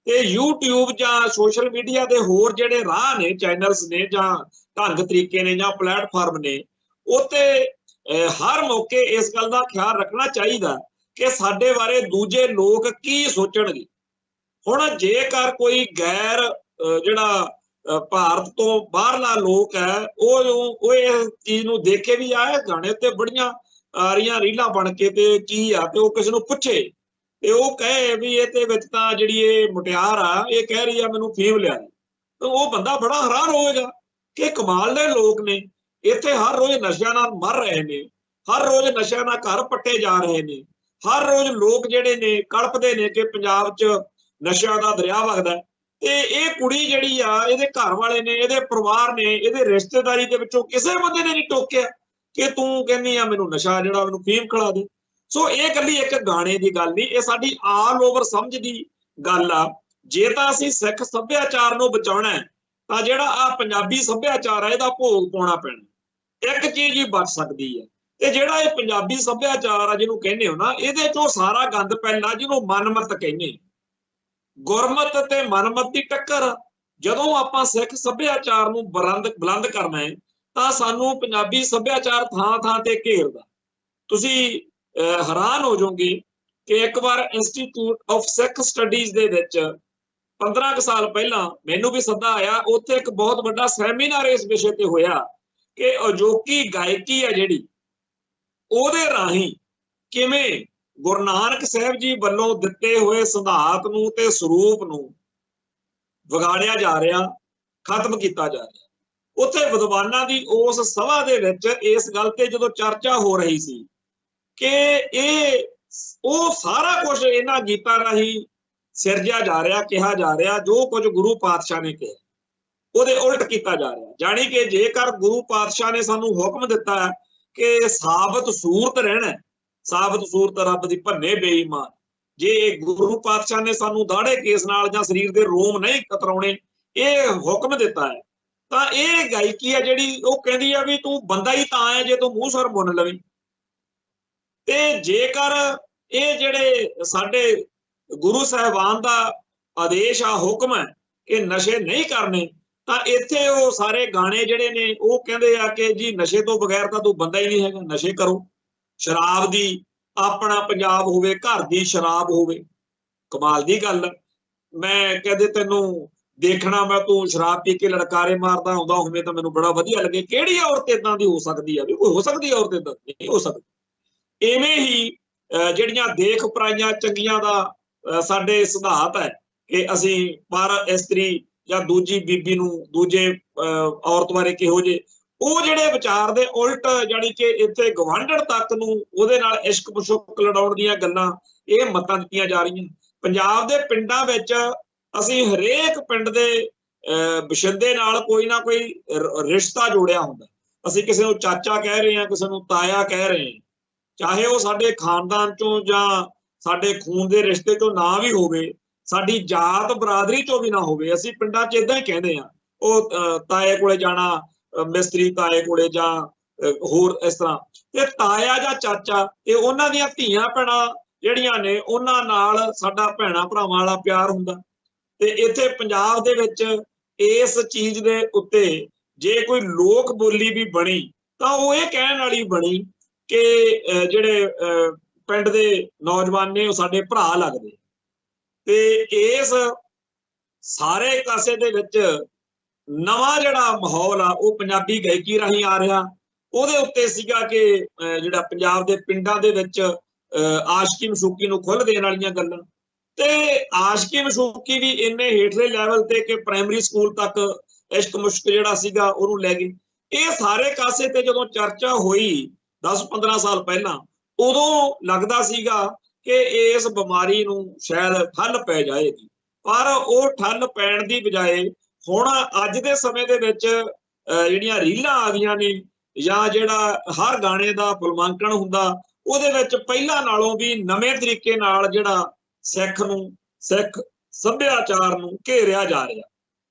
ते यूट्यूब जां सोशल मीडिया के होर जिहड़े राह ने, चैनल्स ने जां ढंग तरीके ने जां प्लेटफार्म ने, उत्ते हर मौके इस गल का ख्याल रखना चाहिए कि साडे बारे दूजे लोग की सोचणगे। हुण जेकर कोई गैर जिहड़ा भारत तो बाहरला लोक है वो इस चीज नूं देखे भी आए, गाने ते बड़ियां आ रही रीलां बन के ते की आ ते वो किसी नूं पुछे ते वो कहे भी ये ते विच तां जिहड़ी ये मुटियार आ ये कह रही है मैनूं फीम लिया, तो वो बंदा बड़ा हैरान होएगा कि कमाल दे लोग ने, इत्थे हर रोज नशिਆਂ नाल मर रहे ने, हर रोज नशिਆਂ नाल घर पट्टे जा रहे ने, हर रोज लोग जिहड़े ने कड़पदे ने कि पंजाब च नशिਆਂ दा दरिया वगदा। ਤੇ ਇਹ ਕੁੜੀ ਜਿਹੜੀ ਆ ਇਹਦੇ ਘਰ ਵਾਲੇ ਨੇ, ਇਹਦੇ ਪਰਿਵਾਰ ਨੇ, ਇਹਦੇ ਰਿਸ਼ਤੇਦਾਰੀ ਦੇ ਵਿੱਚੋਂ ਕਿਸੇ ਬੰਦੇ ਨੇ ਨਹੀਂ ਟੋਕਿਆ ਕਿ ਤੂੰ ਕਹਿੰਦੀ ਆ ਮੈਨੂੰ ਨਸ਼ਾ ਜਿਹੜਾ ਮੈਨੂੰ ਫੀਮ ਖਿਲਾ ਦੇ। ਸੋ ਇਹ ਇਕੱਲੀ ਇੱਕ ਗਾਣੇ ਦੀ ਗੱਲ ਨਹੀਂ, ਇਹ ਸਾਡੀ ਆਲ ਓਵਰ ਸਮਝ ਦੀ ਗੱਲ ਆ। ਜੇ ਤਾਂ ਅਸੀਂ ਸਿੱਖ ਸੱਭਿਆਚਾਰ ਨੂੰ ਬਚਾਉਣਾ ਹੈ ਤਾਂ ਜਿਹੜਾ ਆ ਪੰਜਾਬੀ ਸੱਭਿਆਚਾਰ ਆ ਇਹਦਾ ਭੋਗ ਪਾਉਣਾ ਪੈਣਾ। ਇੱਕ ਚੀਜ਼ ਹੀ ਬਚ ਸਕਦੀ ਹੈ ਤੇ ਜਿਹੜਾ ਇਹ ਪੰਜਾਬੀ ਸੱਭਿਆਚਾਰ ਆ ਜਿਹਨੂੰ ਕਹਿੰਦੇ ਹੋ ਨਾ, ਇਹਦੇ ਚੋਂ ਸਾਰਾ ਗੰਦ ਪੈਣਾ ਜਿਹਨੂੰ ਮਨਮਤ ਕਹਿੰਦੇ। गुरमत ते मनमत की टक्कर जदों आपां सिख सभ्याचार नूं बुलंद करना है तां सानूं पंजाबी सभ्याचार थां थां ते घेरदा। तुसीं हैरान हो जाओगे कि एक बार इंस्टीट्यूट ऑफ सिख स्टडीज दे विच 15 साल पहला मैनूं भी सद्दा आया, उत्थे एक बहुत बड़ा सैमीनार इस विषय ते होया कि अजोकी गायकी है जिहड़ी ਉਹਦੇ ਰਾਹੀਂ किवें गुरु नानक साहब जी वालों दिते हुए सिद्धांत नूं ते स्वरूप नूं विगाड़िया जा रहा, खत्म किया जा रहा। उत्थे विद्वानां दी उस सभा दे विच इस गल ते जदों चर्चा हो रही सी कि वो सारा कुछ इन्हां गीतां राहीं सिरजिया जा रहा, कहा जा रहा, जो कुछ गुरु पातशाह ने कहा उहदे उल्ट किया जा रहा। जानी कि जेकर गुरु पातशाह ने सानूं हुक्म दिता है कि साबत सूरत रहना, साबत सूरत रब दी भन्ने बेईमान, जे गुरु पातशाह ने सानू दाड़े केस नाल जां शरीर दे रोम नहीं कतराउणे ये हुक्म दिता है, तां ये गायकी है जिहड़ी वो कहंदी है भी तू बंदा ही तां है जे तू मूंह सिर मुन लवे। ते जेकर ये जिहड़े साडे गुरु साहिबान दा आदेश आ, हुक्म है कि नशे नहीं करने, तां इत्थे वो सारे गाने जिहड़े ने वो कहंदे आ कि जी नशे तो बगैर तां तू बंदा ही नहीं हैगा, नशे करो। शराब दी अपना पंजाब होवे, घर दी शराब होवे, कमाल दी गल। मैं कहदे तैनूं देखना मैं तू शराब पी के लड़कारे मारदा आउंदा होवे तां मैनूं बड़ा वधिया लगे। किहड़ी औरत इदां दी हो सकदी है? कोई हो सकदी औरत इदां नहीं हो सकदी। इवें ही जिहड़ियां देख पराइयां चंगियां दा साडे सिद्धांत है कि असीं पर इस्त्री जां दूजी बीबी नूं दूजे औरत बारे किहो जे ਉਹ ਜਿਹੜੇ ਵਿਚਾਰ ਦੇ ਉਲਟ ਜਾਨੀ ਕਿ ਇੱਥੇ ਗਵਾਂਢਣ ਤੱਕ ਨੂੰ ਉਹਦੇ ਨਾਲ ਇਸ਼ਕ ਮੁਸ਼ਕ ਲੜਾਉਣ ਦੀਆਂ ਗੱਲਾਂ ਇਹ ਮਤਾਂ ਦਿੱਤੀਆਂ ਜਾ ਰਹੀਆਂ। ਪੰਜਾਬ ਦੇ ਪਿੰਡਾਂ ਵਿੱਚ ਅਸੀਂ ਹਰੇਕ ਪਿੰਡ ਦੇ ਬਸ਼ਿੰਦੇ ਨਾਲ ਕੋਈ ਨਾ ਕੋਈ ਰਿਸ਼ਤਾ ਜੋੜਿਆ ਹੁੰਦਾ। ਅਸੀਂ ਕਿਸੇ ਨੂੰ ਚਾਚਾ ਕਹਿ ਰਹੇ ਹਾਂ, ਕਿਸੇ ਨੂੰ ਤਾਇਆ ਕਹਿ ਰਹੇ ਹਾਂ, ਚਾਹੇ ਉਹ ਸਾਡੇ ਖਾਨਦਾਨ ਚੋਂ ਜਾਂ ਸਾਡੇ ਖੂਨ ਦੇ ਰਿਸ਼ਤੇ ਚੋਂ ਨਾ ਵੀ ਹੋਵੇ, ਸਾਡੀ ਜਾਤ ਬਰਾਦਰੀ ਚੋਂ ਵੀ ਨਾ ਹੋਵੇ, ਅਸੀਂ ਪਿੰਡਾਂ 'ਚ ਇਦਾਂ ਹੀ ਕਹਿੰਦੇ ਹਾਂ ਉਹ ਤਾਏ ਕੋਲੇ ਜਾਣਾ, ਮਿਸਤਰੀ ਤਾਏ ਕੋਲੇ ਜਾਂ ਹੋਰ ਇਸ ਤਰ੍ਹਾਂ। ਤੇ ਤਾਇਆ ਜਾਂ ਚਾਚਾ ਇਹ ਉਹਨਾਂ ਦੀਆਂ ਧੀਆਂ ਭੈਣਾਂ ਜਿਹੜੀਆਂ ਨੇ ਉਹਨਾਂ ਨਾਲ ਸਾਡਾ ਭੈਣਾਂ ਭਰਾਵਾਂ ਵਾਲਾ ਪਿਆਰ ਹੁੰਦਾ। ਤੇ ਇੱਥੇ ਪੰਜਾਬ ਦੇ ਵਿੱਚ ਇਸ ਚੀਜ਼ ਦੇ ਉੱਤੇ ਜੇ ਕੋਈ ਲੋਕ ਬੋਲੀ ਵੀ ਬਣੀ ਤਾਂ ਉਹ ਇਹ ਕਹਿਣ ਵਾਲੀ ਬਣੀ ਕਿ ਜਿਹੜੇ ਪਿੰਡ ਦੇ ਨੌਜਵਾਨ ਨੇ ਉਹ ਸਾਡੇ ਭਰਾ ਲੱਗਦੇ। ਤੇ ਇਸ ਸਾਰੇ ਕਾਸੇ ਦੇ ਵਿੱਚ ਨਵਾਂ ਜਿਹੜਾ ਮਾਹੌਲ ਆ ਉਹ ਪੰਜਾਬੀ ਗਾਇਕੀ ਰਾਹੀਂ ਆ ਰਿਹਾ। ਉਹਦੇ ਉੱਤੇ ਸੀਗਾ ਕਿ ਜਿਹੜਾ ਪੰਜਾਬ ਦੇ ਪਿੰਡਾਂ ਦੇ ਵਿੱਚ ਆਸ਼ਕੀ ਮਸ਼ੂਕੀ ਨੂੰ ਖੁੱਲ੍ਹ ਦੇਣ ਵਾਲੀਆਂ ਗੱਲਾਂ, ਤੇ ਆਸ਼ਕੀ ਮਸ਼ੂਕੀ ਵੀ ਇੰਨੇ ਹੇਠਲੇ ਲੈਵਲ ਤੇ ਕਿ ਪ੍ਰਾਇਮਰੀ ਸਕੂਲ ਤੱਕ ਇਸ਼ਕ ਮੁਸ਼ਕ ਜਿਹੜਾ ਸੀਗਾ ਉਹਨੂੰ ਲੈ ਗਏ। ਇਹ ਸਾਰੇ ਕਾਸੇ ਤੇ ਜਦੋਂ ਚਰਚਾ ਹੋਈ 10-15 ਸਾਲ ਪਹਿਲਾਂ, ਉਦੋਂ ਲੱਗਦਾ ਸੀਗਾ ਕਿ ਇਸ ਬਿਮਾਰੀ ਨੂੰ ਸ਼ਾਇਦ ਠੱਲ ਪੈ ਜਾਏਗੀ, ਪਰ ਉਹ ਠੱਲ ਪੈਣ ਦੀ ਬਜਾਏ ਹੁਣ ਅੱਜ ਦੇ ਸਮੇਂ ਦੇ ਵਿੱਚ ਜਿਹੜੀਆਂ ਰੀਲਾਂ ਆ ਗਈਆਂ ਨੇ ਜਾਂ ਜਿਹੜਾ ਹਰ ਗਾਣੇ ਦਾ ਫਿਲਮਾਂਕਣ ਹੁੰਦਾ ਉਹਦੇ ਵਿੱਚ ਪਹਿਲਾਂ ਨਾਲੋਂ ਵੀ ਨਵੇਂ ਤਰੀਕੇ ਨਾਲ ਜਿਹੜਾ ਸਿੱਖ ਨੂੰ, ਸਿੱਖ ਸੱਭਿਆਚਾਰ ਨੂੰ ਘੇਰਿਆ ਜਾ ਰਿਹਾ।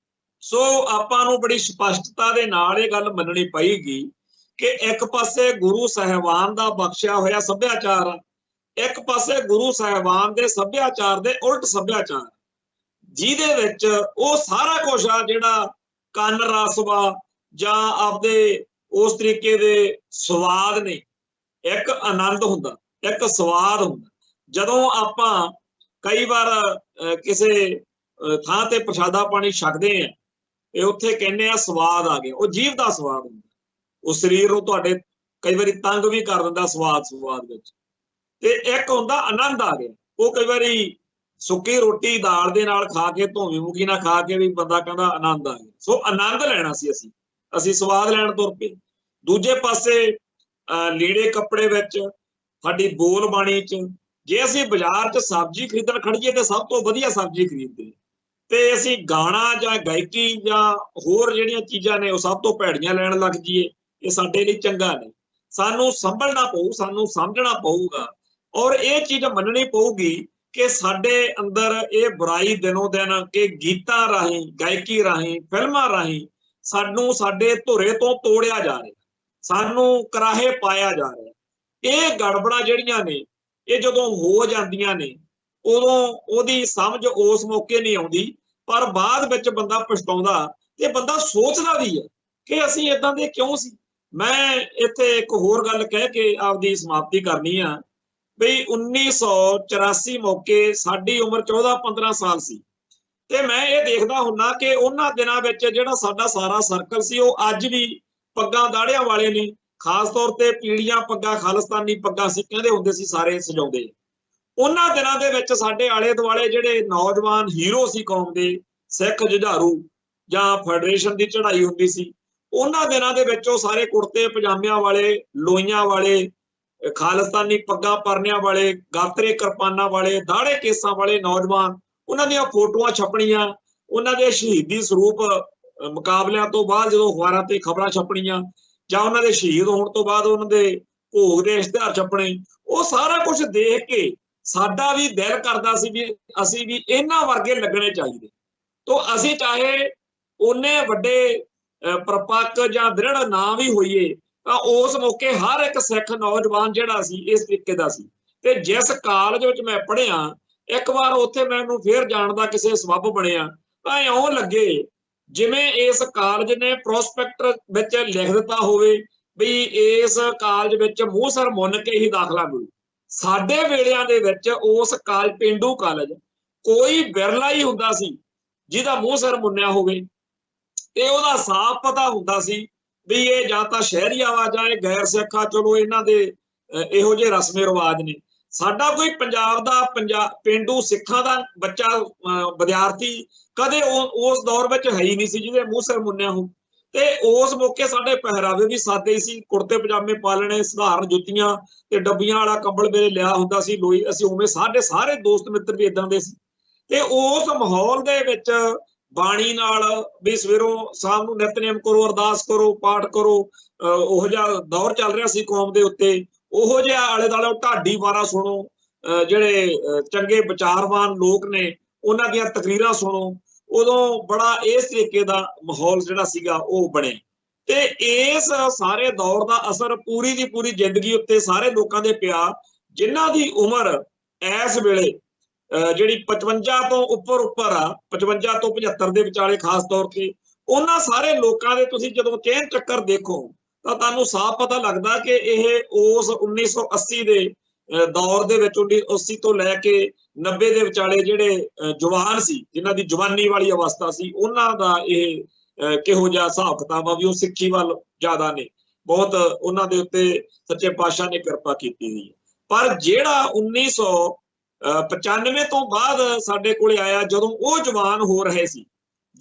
सो आपां नूं बड़ी स्पष्टता दे नाल इह गल मन्नणी पईगी कि एक पासे गुरु साहिबान दा बख्शिया होया सभ्याचार, एक पासे गुरु साहिबान दे सभ्याचार दे उल्ट सभ्याचार, जिहदे विच ओह सारा कुछ आ जिहड़ा कंन रसवा जां आपदे उस तरीके दे स्वाद ने, एक आनंद हुंदा, एक स्वाद हुंदा। जदों आपां कई बार किसे थां ते प्रसादा पानी छकदे आ, ਇਹ ਉੱਥੇ ਕਹਿੰਦੇ ਆ ਸਵਾਦ ਆ ਗਿਆ, ਉਹ ਜੀਭ ਦਾ ਸਵਾਦ ਹੁੰਦਾ, ਉਹ ਸਰੀਰ ਨੂੰ ਤੁਹਾਡੇ ਕਈ ਵਾਰੀ ਤੰਗ ਵੀ ਕਰ ਦਿੰਦਾ ਸਵਾਦ ਵਿੱਚ। ਤੇ ਇੱਕ ਹੁੰਦਾ ਆਨੰਦ ਆ ਗਿਆ, ਉਹ ਕਈ ਵਾਰੀ ਸੁੱਕੀ ਰੋਟੀ ਦਾਲ ਦੇ ਨਾਲ ਖਾ ਕੇ ਧੋਵੀਂ ਮੂੰਗੀ ਨਾਲ ਖਾ ਕੇ ਵੀ ਬੰਦਾ ਕਹਿੰਦਾ ਆਨੰਦ ਆ ਗਿਆ। ਸੋ ਆਨੰਦ ਲੈਣਾ ਸੀ ਅਸੀਂ ਸਵਾਦ ਲੈਣ ਤੁਰ ਪਏ। ਦੂਜੇ ਪਾਸੇ ਲੀੜੇ ਕੱਪੜੇ ਵਿੱਚ, ਸਾਡੀ ਬੋਲ ਬਾਣੀ 'ਚ, ਜੇ ਅਸੀਂ ਬਾਜ਼ਾਰ 'ਚ ਸਬਜ਼ੀ ਖਰੀਦਣ ਖੜੀਏ ਤੇ ਸਭ ਤੋਂ ਵਧੀਆ ਸਬਜ਼ੀ ਖਰੀਦਦੇ, ਤੇ ਅਸੀਂ ਗਾਣਾ ਜਾਂ ਗਾਇਕੀ ਜਾਂ ਹੋਰ ਜਿਹੜੀਆਂ ਚੀਜ਼ਾਂ ਨੇ ਉਹ ਸਭ ਤੋਂ ਭੈੜੀਆਂ ਲੈਣ ਲੱਗ ਜਾਈਏ, ਇਹ ਸਾਡੇ ਲਈ ਚੰਗਾ ਨਹੀਂ। ਸਾਨੂੰ ਸੰਭਲਣਾ ਪਊ, ਸਾਨੂੰ ਸਮਝਣਾ ਪਊਗਾ, ਔਰ ਇਹ ਚੀਜ਼ ਮੰਨਣੀ ਪਊਗੀ ਕਿ ਸਾਡੇ ਅੰਦਰ ਇਹ ਬੁਰਾਈ ਦਿਨੋਂ ਦਿਨ ਕਿ ਗੀਤਾਂ ਰਾਹੀਂ, ਗਾਇਕੀ ਰਾਹੀਂ, ਫਿਲਮਾਂ ਰਾਹੀਂ ਸਾਨੂੰ ਸਾਡੇ ਧੁਰੇ ਤੋਂ ਤੋੜਿਆ ਜਾ ਰਿਹਾ, ਸਾਨੂੰ ਕਰਾਹੇ ਪਾਇਆ ਜਾ ਰਿਹਾ। ਇਹ ਗੜਬੜਾਂ ਜਿਹੜੀਆਂ ਨੇ ਇਹ ਜਦੋਂ ਹੋ ਜਾਂਦੀਆਂ ਨੇ ਉਦੋਂ ਉਹਦੀ ਸਮਝ ਉਸ ਮੌਕੇ ਨਹੀਂ ਆਉਂਦੀ, ਪਰ ਬਾਅਦ ਵਿੱਚ ਬੰਦਾ ਪਛਤਾਉਂਦਾ ਤੇ ਬੰਦਾ ਸੋਚਦਾ ਵੀ ਹੈ ਕਿ ਅਸੀਂ ਇਦਾਂ ਦੇ ਕਿਉਂ ਸੀ। ਮੈਂ ਇੱਥੇ ਇੱਕ ਹੋਰ ਗੱਲ ਕਹਿ ਕੇ ਆਪਦੀ ਸਮਾਪਤੀ ਕਰਨੀ ਆ ਬਈ 1984 ਮੌਕੇ ਸਾਡੀ ਉਮਰ 14-15 ਸਾਲ ਸੀ, ਤੇ ਮੈਂ ਇਹ ਦੇਖਦਾ ਹੁੰਨਾ ਕਿ ਉਹਨਾਂ ਦਿਨਾਂ ਵਿੱਚ ਜਿਹੜਾ ਸਾਡਾ ਸਾਰਾ ਸਰਕਲ ਸੀ ਉਹ ਅੱਜ ਵੀ ਪੱਗਾਂ ਦਾੜਿਆਂ ਵਾਲੇ ਨੇ, ਖਾਸ ਤੌਰ ਤੇ ਪੀੜੀਆਂ ਪੱਗਾਂ, ਖਾਲਿਸਤਾਨੀ ਪੱਗਾਂ ਸੀ ਕਹਿੰਦੇ ਹੁੰਦੇ ਸੀ ਸਾਰੇ ਸਜਾਉਂਦੇ। ਉਹਨਾਂ ਦਿਨਾਂ ਦੇ ਵਿੱਚ ਸਾਡੇ ਆਲੇ ਦੁਆਲੇ ਜਿਹੜੇ ਨੌਜਵਾਨ ਹੀਰੋ ਸੀ ਕੌਮ ਦੇ, ਸਿੱਖ ਜੁਝਾਰੂ ਜਾਂ ਫੈਡਰੇਸ਼ਨ ਦੀ ਚੜ੍ਹਾਈ ਹੁੰਦੀ ਸੀ, ਉਹਨਾਂ ਦਿਨਾਂ ਦੇ ਵਿੱਚ ਉਹ ਸਾਰੇ ਕੁੜਤੇ ਪਜਾਮਿਆਂ ਵਾਲੇ, ਲੋਈਆਂ ਵਾਲੇ, ਖਾਲਿਸਤਾਨੀ ਪੱਗਾਂ ਪਰਨਿਆਂ ਵਾਲੇ, ਗਾਤਰੇ ਕਿਰਪਾਨਾਂ ਵਾਲੇ, ਦਾੜੇ ਕੇਸਾਂ ਵਾਲੇ ਨੌਜਵਾਨ, ਉਹਨਾਂ ਦੀਆਂ ਫੋਟੋਆਂ ਛਪਣੀਆਂ, ਉਹਨਾਂ ਦੇ ਸ਼ਹੀਦੀ ਸਰੂਪ ਮੁਕਾਬਲਿਆਂ ਤੋਂ ਬਾਅਦ ਜਦੋਂ ਅਖਬਾਰਾਂ ਤੇ ਖਬਰਾਂ ਛਪਣੀਆਂ, ਜਾਂ ਉਹਨਾਂ ਦੇ ਸ਼ਹੀਦ ਹੋਣ ਤੋਂ ਬਾਅਦ ਉਹਨਾਂ ਦੇ ਭੋਗ ਦੇ ਇਸ਼ਤਿਹਾਰ ਛਪਣੇ, ਉਹ ਸਾਰਾ ਕੁਝ ਦੇਖ ਕੇ ਸਾਡਾ ਵੀ ਦਿਲ ਕਰਦਾ ਸੀ ਵੀ ਅਸੀਂ ਵੀ ਇਹਨਾਂ ਵਰਗੇ ਲੱਗਣੇ ਚਾਹੀਦੇ। ਤੋ ਅਸੀਂ ਚਾਹੇ ਉਹਨੇ ਵੱਡੇ ਪ੍ਰਪੱਕ ਜਾਂ ਦ੍ਰਿੜ ਨਾ ਵੀ ਹੋਈਏ, ਤਾਂ ਉਸ ਮੌਕੇ ਹਰ ਇੱਕ ਸਿੱਖ ਨੌਜਵਾਨ ਜਿਹੜਾ ਸੀ ਇਸ ਤਰੀਕੇ ਦਾ ਸੀ। ਤੇ ਜਿਸ ਕਾਲਜ ਵਿੱਚ ਮੈਂ ਪੜ੍ਹਿਆ, ਇੱਕ ਵਾਰ ਉੱਥੇ ਮੈਨੂੰ ਫੇਰ ਜਾਣ ਦਾ ਕਿਸੇ ਸਬੱਬ ਬਣਿਆ, ਤਾਂ ਇਉਂ ਲੱਗੇ ਜਿਵੇਂ ਇਸ ਕਾਲਜ ਨੇ ਪ੍ਰੋਸਪੈਕਟ ਵਿੱਚ ਲਿਖ ਦਿੱਤਾ ਹੋਵੇ ਵੀ ਇਸ ਕਾਲਜ ਵਿੱਚ ਮੂੰਹ ਸਿਰ ਮੁੰਨ ਕੇ ਹੀ ਦਾਖਲਾ ਮਿਲੂ। ਸਾਡੇ ਵੇਲਿਆਂ ਦੇ ਵਿੱਚ ਉਸ ਕਾਲਜ, ਪੇਂਡੂ ਕਾਲਜ, ਕੋਈ ਬਿਰਲਾ ਹੀ ਹੁੰਦਾ ਸੀ ਜਿਹਦਾ ਮੂੰਹ ਸਿਰ ਮੁੰਨਿਆ ਹੋਵੇ, ਤੇ ਉਹਦਾ ਸਾਫ਼ ਪਤਾ ਹੁੰਦਾ ਸੀ ਵੀ ਇਹ ਜਾਂ ਤਾਂ ਸ਼ਹਿਰੀਆ ਵਾ ਜਾਂ ਇਹ ਗੈਰ ਸਿੱਖ ਆ, ਚਲੋ ਇਹਨਾਂ ਦੇ ਇਹੋ ਜਿਹੇ ਰਸਮੇ ਰਿਵਾਜ ਨੇ। ਸਾਡਾ ਕੋਈ ਪੰਜਾਬ ਦਾ ਪੇਂਡੂ ਸਿੱਖਾਂ ਦਾ ਬੱਚਾ ਵਿਦਿਆਰਥੀ ਕਦੇ ਉਸ ਦੌਰ ਵਿੱਚ ਹੈ ਹੀ ਨਹੀਂ ਸੀ ਜਿਹਦੇ ਮੂੰਹ ਸਿਰ ਮੁੰਨਿਆ ਹੋ। ਤੇ ਉਸ ਮੌਕੇ ਸਾਡੇ ਪਹਿਰਾਵੇ ਵੀ ਸਾਦੇ ਹੀ ਸੀ, ਕੁੜਤੇ ਪਜਾਮੇ ਪਾ ਲੈਣੇ, ਸਧਾਰਨ ਜੁੱਤੀਆਂ ਤੇ ਡੱਬੀਆਂ ਵਾਲਾ ਕੰਬਲ ਮੇਰੇ ਲਿਆ ਹੁੰਦਾ ਸੀ, ਲੋਈ, ਅਸੀਂ ਉਵੇਂ ਸਾਡੇ ਸਾਰੇ ਦੋਸਤ ਮਿੱਤਰ ਵੀ ਇਦਾਂ ਦੇ ਸੀ। ਤੇ ਉਸ ਮਾਹੌਲ ਦੇ ਵਿੱਚ ਬਾਣੀ ਨਾਲ ਵੀ ਸਵੇਰੋਂ ਸ਼ਾਮ ਨੂੰ ਨਿਤਨੇਮ ਕਰੋ, ਅਰਦਾਸ ਕਰੋ, ਪਾਠ ਕਰੋ, ਉਹੋ ਜਿਹਾ ਦੌਰ ਚੱਲ ਰਿਹਾ ਸੀ ਕੌਮ ਦੇ ਉੱਤੇ। ਉਹੋ ਜਿਹਾ ਆਲੇ ਦੁਆਲੇ ਢਾਡੀ ਵਾਰਾ ਸੁਣੋ, ਜਿਹੜੇ ਚੰਗੇ ਵਿਚਾਰਵਾਨ ਲੋਕ ਨੇ ਉਹਨਾਂ ਦੀਆਂ ਤਕਰੀਰਾਂ ਸੁਣੋ। ਉਦੋਂ ਬੜਾ ਇਸ ਤਰੀਕੇ ਦਾ ਮਾਹੌਲ ਜਿਹੜਾ ਸੀਗਾ ਉਹ ਬਣਿਆ। ਤੇ ਇਸ ਸਾਰੇ ਦੌਰ ਦਾ ਅਸਰ ਪੂਰੀ ਦੀ ਪੂਰੀ ਜ਼ਿੰਦਗੀ ਉੱਤੇ ਸਾਰੇ ਲੋਕਾਂ ਦੇ ਪਿਆ ਜਿਨ੍ਹਾਂ ਦੀ ਉਮਰ ਇਸ ਵੇਲੇ ਜਿਹੜੀ 55 ਤੋਂ ਉੱਪਰ ਆ, 55 ਤੋਂ 75 ਦੇ ਵਿਚਾਲੇ ਖਾਸ ਤੌਰ ਤੇ, ਉਹਨਾਂ ਸਾਰੇ ਲੋਕਾਂ ਦੇ ਤੁਸੀਂ ਜਦੋਂ ਚੇਨ ਚੱਕਰ ਦੇਖੋ ਤਾਂ ਤੁਹਾਨੂੰ ਸਾਫ਼ ਪਤਾ ਲੱਗਦਾ ਕਿ ਇਹ ਉਸ 1980 ਦੇ ਦੌਰ ਦੇ ਵਿੱਚ, 1980 ਤੋਂ ਲੈ ਕੇ 90 ਦੇ ਵਿਚਾਲੇ ਜਿਹੜੇ ਜਵਾਨ ਸੀ, ਜਿਨ੍ਹਾਂ ਦੀ ਜਵਾਨੀ ਵਾਲੀ ਅਵਸਥਾ ਸੀ, ਉਹਨਾਂ ਦਾ ਇਹ ਕਿਹੋ ਜਿਹਾ ਹਿਸਾਬ ਕਿਤਾਬ ਆ ਵੀ ਉਹ ਸਿੱਖੀ ਵੱਲ ਜ਼ਿਆਦਾ ਨੇ, ਬਹੁਤ ਉਹਨਾਂ ਦੇ ਉੱਤੇ ਸੱਚੇ ਪਾਤਸ਼ਾਹ ਨੇ ਕਿਰਪਾ ਕੀਤੀ ਹੋਈ ਹੈ। ਪਰ ਜਿਹੜਾ 1995 ਤੋਂ ਬਾਅਦ ਸਾਡੇ ਕੋਲੇ ਆਇਆ, ਜਦੋਂ ਉਹ ਜਵਾਨ ਹੋ ਰਹੇ ਸੀ,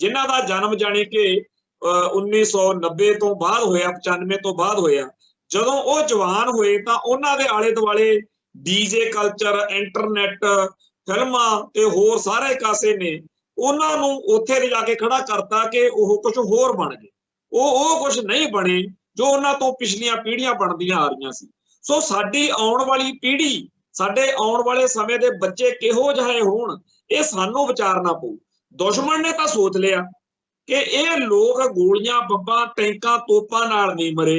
ਜਿਨ੍ਹਾਂ ਦਾ ਜਨਮ ਜਾਣੀ ਕਿ 1990 ਤੋਂ ਬਾਅਦ ਹੋਇਆ, 95 ਤੋਂ ਬਾਅਦ ਹੋਇਆ, ਜਦੋਂ ਉਹ ਜਵਾਨ ਹੋਏ ਤਾਂ ਉਹਨਾਂ ਦੇ ਆਲੇ ਦੁਆਲੇ ਡੀਜੇ ਕਲਚਰ, ਇੰਟਰਨੈਟ, ਫਿਲਮਾਂ ਤੇ ਹੋਰ ਸਾਰੇ ਕਾਸੇ ਨੇ ਉਹਨਾਂ ਨੂੰ ਉੱਥੇ ਲਿਜਾ ਕੇ ਖੜਾ ਕਰਤਾ ਕਿ ਉਹ ਕੁਝ ਹੋਰ ਬਣ ਗਏ। ਉਹ ਕੁਝ ਨਹੀਂ ਬਣੇ ਜੋ ਉਹਨਾਂ ਤੋਂ ਪਿਛਲੀਆਂ ਪੀੜ੍ਹੀਆਂ ਬਣਦੀਆਂ ਆ ਰਹੀਆਂ ਸੀ। ਸੋ ਸਾਡੀ ਆਉਣ ਵਾਲੀ ਪੀੜ੍ਹੀ, ਸਾਡੇ ਆਉਣ ਵਾਲੇ ਸਮੇਂ ਦੇ ਬੱਚੇ ਕਿਹੋ ਜਿਹੇ ਹੋਣ, ਇਹ ਸਾਨੂੰ ਵਿਚਾਰਨਾ ਪਊ। ਦੁਸ਼ਮਣ ਨੇ ਤਾਂ ਸੋਚ ਲਿਆ कि ये लोग गोलियां बंबां टैंकां तोपां नाल नहीं मरे,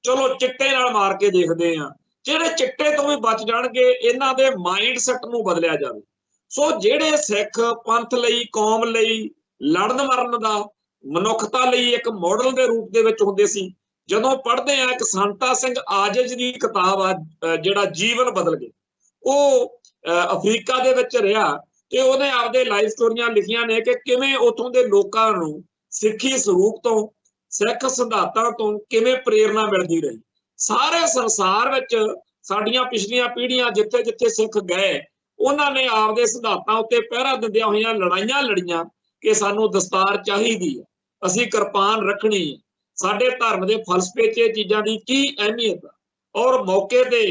चलो चिट्टे नाल मार के देखते हैं, ਜਿਹੜੇ चिट्टे तो भी बच जाणगे, इन्हां दे माइंड सैट नूं बदलिया जावे। सो ਜਿਹੜੇ सिख पंथ लई कौम लई लड़न मरण दा मनुखता लई एक मॉडल के रूप दे विच हुंदे सी, जदों पढ़दे आ एक सांता सिंह आजिज दी किताब आ जिहड़ा जीवन बदल गए, वो अफ्रीका दे विच रहा ते ਉਹਨੇ ਆਪਦੇ लाइफ स्टोरियां लिखियां ने कि किवें उत्थों दे लोकां नूं सिੱਖੀ ਸਰੂਪ ਤੋਂ सिख सिद्धांतां ਤੋਂ किवें प्रेरणा मिलदी रही। सारे संसार विच साडीਆਂ पिछलियां पीढ़ियां जिथे जिथे सिख गए ਉਹਨਾਂ ਨੇ ਆਪਦੇ ਸਿਧਾਂਤਾਂ ਉੱਤੇ ਪਹਿਰਾ ਦਿੰਦਿਆਂ ਹੋਈਆਂ ਲੜਾਈਆਂ ਲੜੀਆਂ कि सानू दस्तार चाहिदी है, असीं किरपान रखनी है, साडे धर्म के फलसफे च चीज़ां दी की अहमियत है। और मौके ते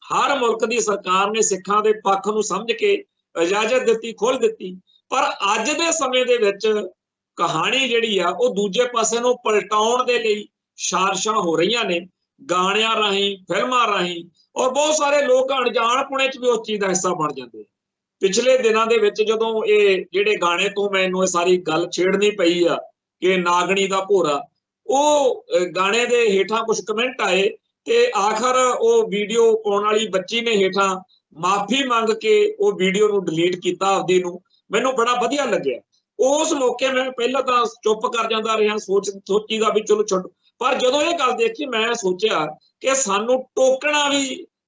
हर मुल्क की सरकार ने सिखां दे पक्ष नूं समझ के इजाजत दित्ती, खोल दित्ती। पर अज दे समय दे विच कहानी जिहड़ी आ वो दूजे पासे नूं पलटाउण दे लई साजिशां हो रहीआं ने, गाणियां राहीं, फिल्मां राहीं, और बहुत सारे लोग अणजाणपुणे च भी उस चीज़ का हिस्सा बन जाते। पिछले दिनों के विच जदों ये जिहड़े गाने तो मैनूं सारी गल छेड़नी पई आ कि नागणी दा भोरा, वो गाने दे हेठां कुछ कमेंट आए ते आखिर वो वीडियो पाउण वाली बच्ची ने हेठां माफी मंग के वो वीडियो नूं डिलीट कीता आपदी नूं। मैनूं बड़ा वधिया लग्गिआ। उस मौके मैं पहलां तां चुप कर जांदा रहा, सोचीदा भी चलो छड्डो, पर जदों ये गल देखी मैं सोचिआ कि सानूं टोकना भी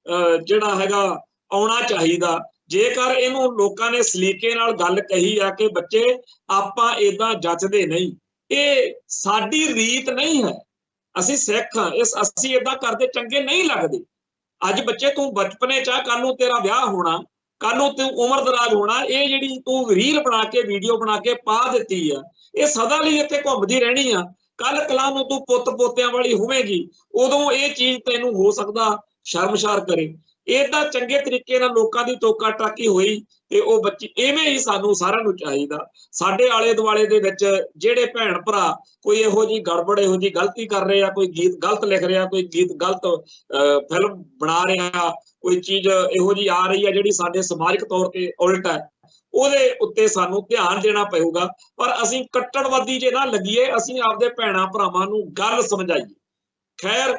जिहड़ा हैगा आउणा चाहीदा। जेकर इहनूं लोकां ने सलीके नाल गल कही आ कि बच्चे आपां इदां जचदे नहीं, ये साडी रीत नहीं है, असीं सिख हां, इस असीं इदां करदे चंगे नहीं लगदे। अज बच्चे तू बचपने च कल नूं तेरा विआह होना, कल नूं तू उमर दराज होना, ये जिहड़ी तू रील बना के वीडियो बना के पा दित्ती आ, ये सदा लई इत्थे घुमदी रहनी आ। कल कलां नूं तू पुੱਤ पोतिਆਂ वाली होवेगी, उदों ये चीज़ तैनूं हो सकदा शर्मसार करे। इदां चंगे तरीके नाल लोकां दी टोका टाकी होई ते ओ बच्ची इवें ही सानूं सारिआं नूं चाहीदा। साडे आले दुआले दे विच जिहड़े भैण भरा कोई इहो जी गड़बड़, इहो जी गलती कर रहे आ, कोई गीत गलत लिख रहा, कोई गीत गलत फिल्म बना रहा, कोई चीज़ इहो जी आ रही है जिहड़ी साडे समाजिक तौर ते उलट है, ਉਹਦੇ ਉੱਤੇ ਸਾਨੂੰ ध्यान देना पएगा। पर ਅਸੀਂ ਕੱਟੜਵਾਦੀ ਜੇ ना ਲੱਗੀਏ, ਅਸੀਂ ਆਪਦੇ ਭੈਣਾਂ ਭਰਾਵਾਂ ਨੂੰ ਗੱਲ ਸਮਝਾਈਏ। खैर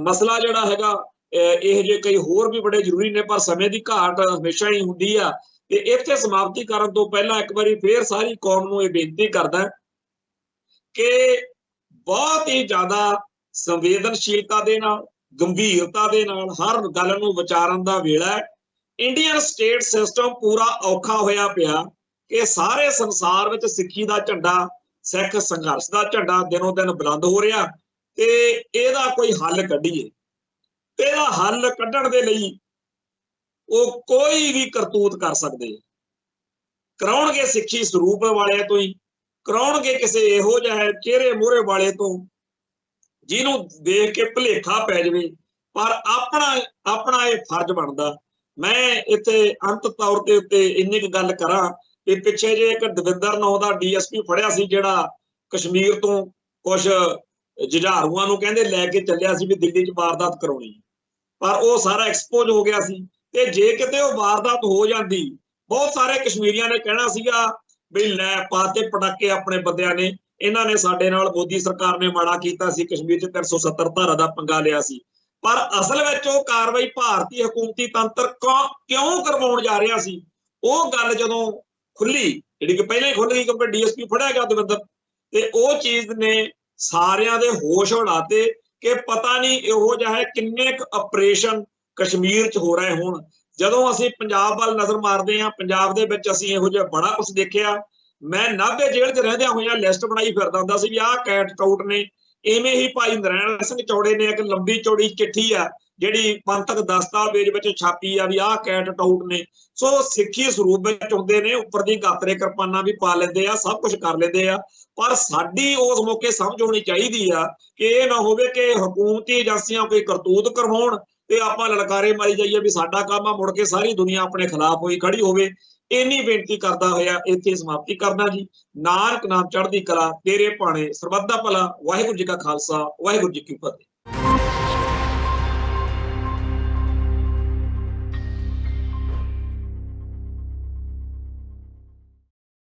मसला ਜਿਹੜਾ ਹੈਗਾ ਇਹ ਜੇ कई होर भी बड़े जरूरी ने, पर समय की घाट हमेशा ही हुंदी आ। ते इत्थे समाप्ति करन तो पहला एक बारी फिर सारी कौम नूं ये बेनती करदा कि बहुत ही ज़्यादा संवेदनशीलता दे नाल, गंभीरता दे नाल हर गल नूं विचारन दा वेला है। इंडियन स्टेट सिस्टम पूरा औखा होया पिया कि सारे संसार विच सिੱਖੀ दा झंडा, सिख संघर्ष दा झंडा दिनों दिन बुलंद हो रहा, ते इहदा कोई हल कढीए। ਇਹਦਾ हल ਕੱਢਣ ਦੇ ਲਈ ਉਹ ਕੋਈ भी करतूत कर सकते, कराउणगे सिੱਖੀ ਸਰੂਪ वाले तो ही, कराउणगे किसी ਇਹੋ ਜਿਹੇ चेहरे मोहरे वाले तो ਜਿਹਨੂੰ देख के भुलेखा पै जाए। पर अपना ये फर्ज बनता। मैं इत्थे अंत तौर के उत्ते इन्नी क गल करा कि पिछे जे एक दविंदर नाम का DSP फड़िया सी, जिहड़ा कश्मीर तो कुछ जुझारूआं नूं कहंदे लैके चलिया सी भी दिल्ली च वारदात कराउणी, पर वो सारा एक्सपोज हो गया सी। ते जे किते वो वारदात हो जाती, बहुत सारे कश्मीरियां ने कहना सीगा भी लै पाते पटाके अपने बंदियां ने, इन्हां ने साडे नाल मोदी सरकार ने माड़ा कीता सी, कश्मीर च 370 धारा दा पंगा लिया सी। पर असल विच वो कार्रवाई भारतीय हुकूमती तंत्र क्यों करवाउण जा रहा सी, वो गल जदों खुली, जिहड़ी कि पहले ही खुल गई क्योंकि DSP फड़िया गया दविंदर, ते वो चीज़ ने सारियां दे होश उड़ाते कि पता नहीं इहो जिहा किन्ने ऑपरेशन कश्मीर च हो रहे होण। जदों असीं पंजाब वाल नज़र मारदे हां, पंजाब दे विच असीं इहो जिहा बड़ा कुछ देखिआ। मैं नाभे जेल੍ਹ 'ਚ रहंदिਆਂ होइਆਂ लिस्ट बनाई फिरदा हुंदा सी भी आह कैट टाउट ने। इवें ही भाई नरैण सिंह चौड़े ने एक लंबी चौड़ी चिट्ठी आ जिहड़ी पंथक दस्तावेज विच छापी आ भी आह कैट टाउट ने। सो सिੱਖੀ ਸਰੂਪ विच हुंदे ने, उपर दी गातरे किरपानां भी पा लैंदे आ, सब कुछ कर लैंदे आ। पर साडी उस मौके समझ होनी चाहिदी आ कि ये ना होवे कि हुकूमती एजेंसियां कोई करतूत करवाउण ते आपां ललकारे मारी जाइए भी साडा काम आ, मुड़ के सारी दुनिया अपने खिलाफ होई खड़ी होवे। इन्नी बेनती करदा होया इत्थे समाप्ति करदा जी। नानक नाम चढ़दी कला तेरे भाणे, सरबत दा भला। वाहिगुरू जी का खालसा, वाहिगुरू जी की फतेह।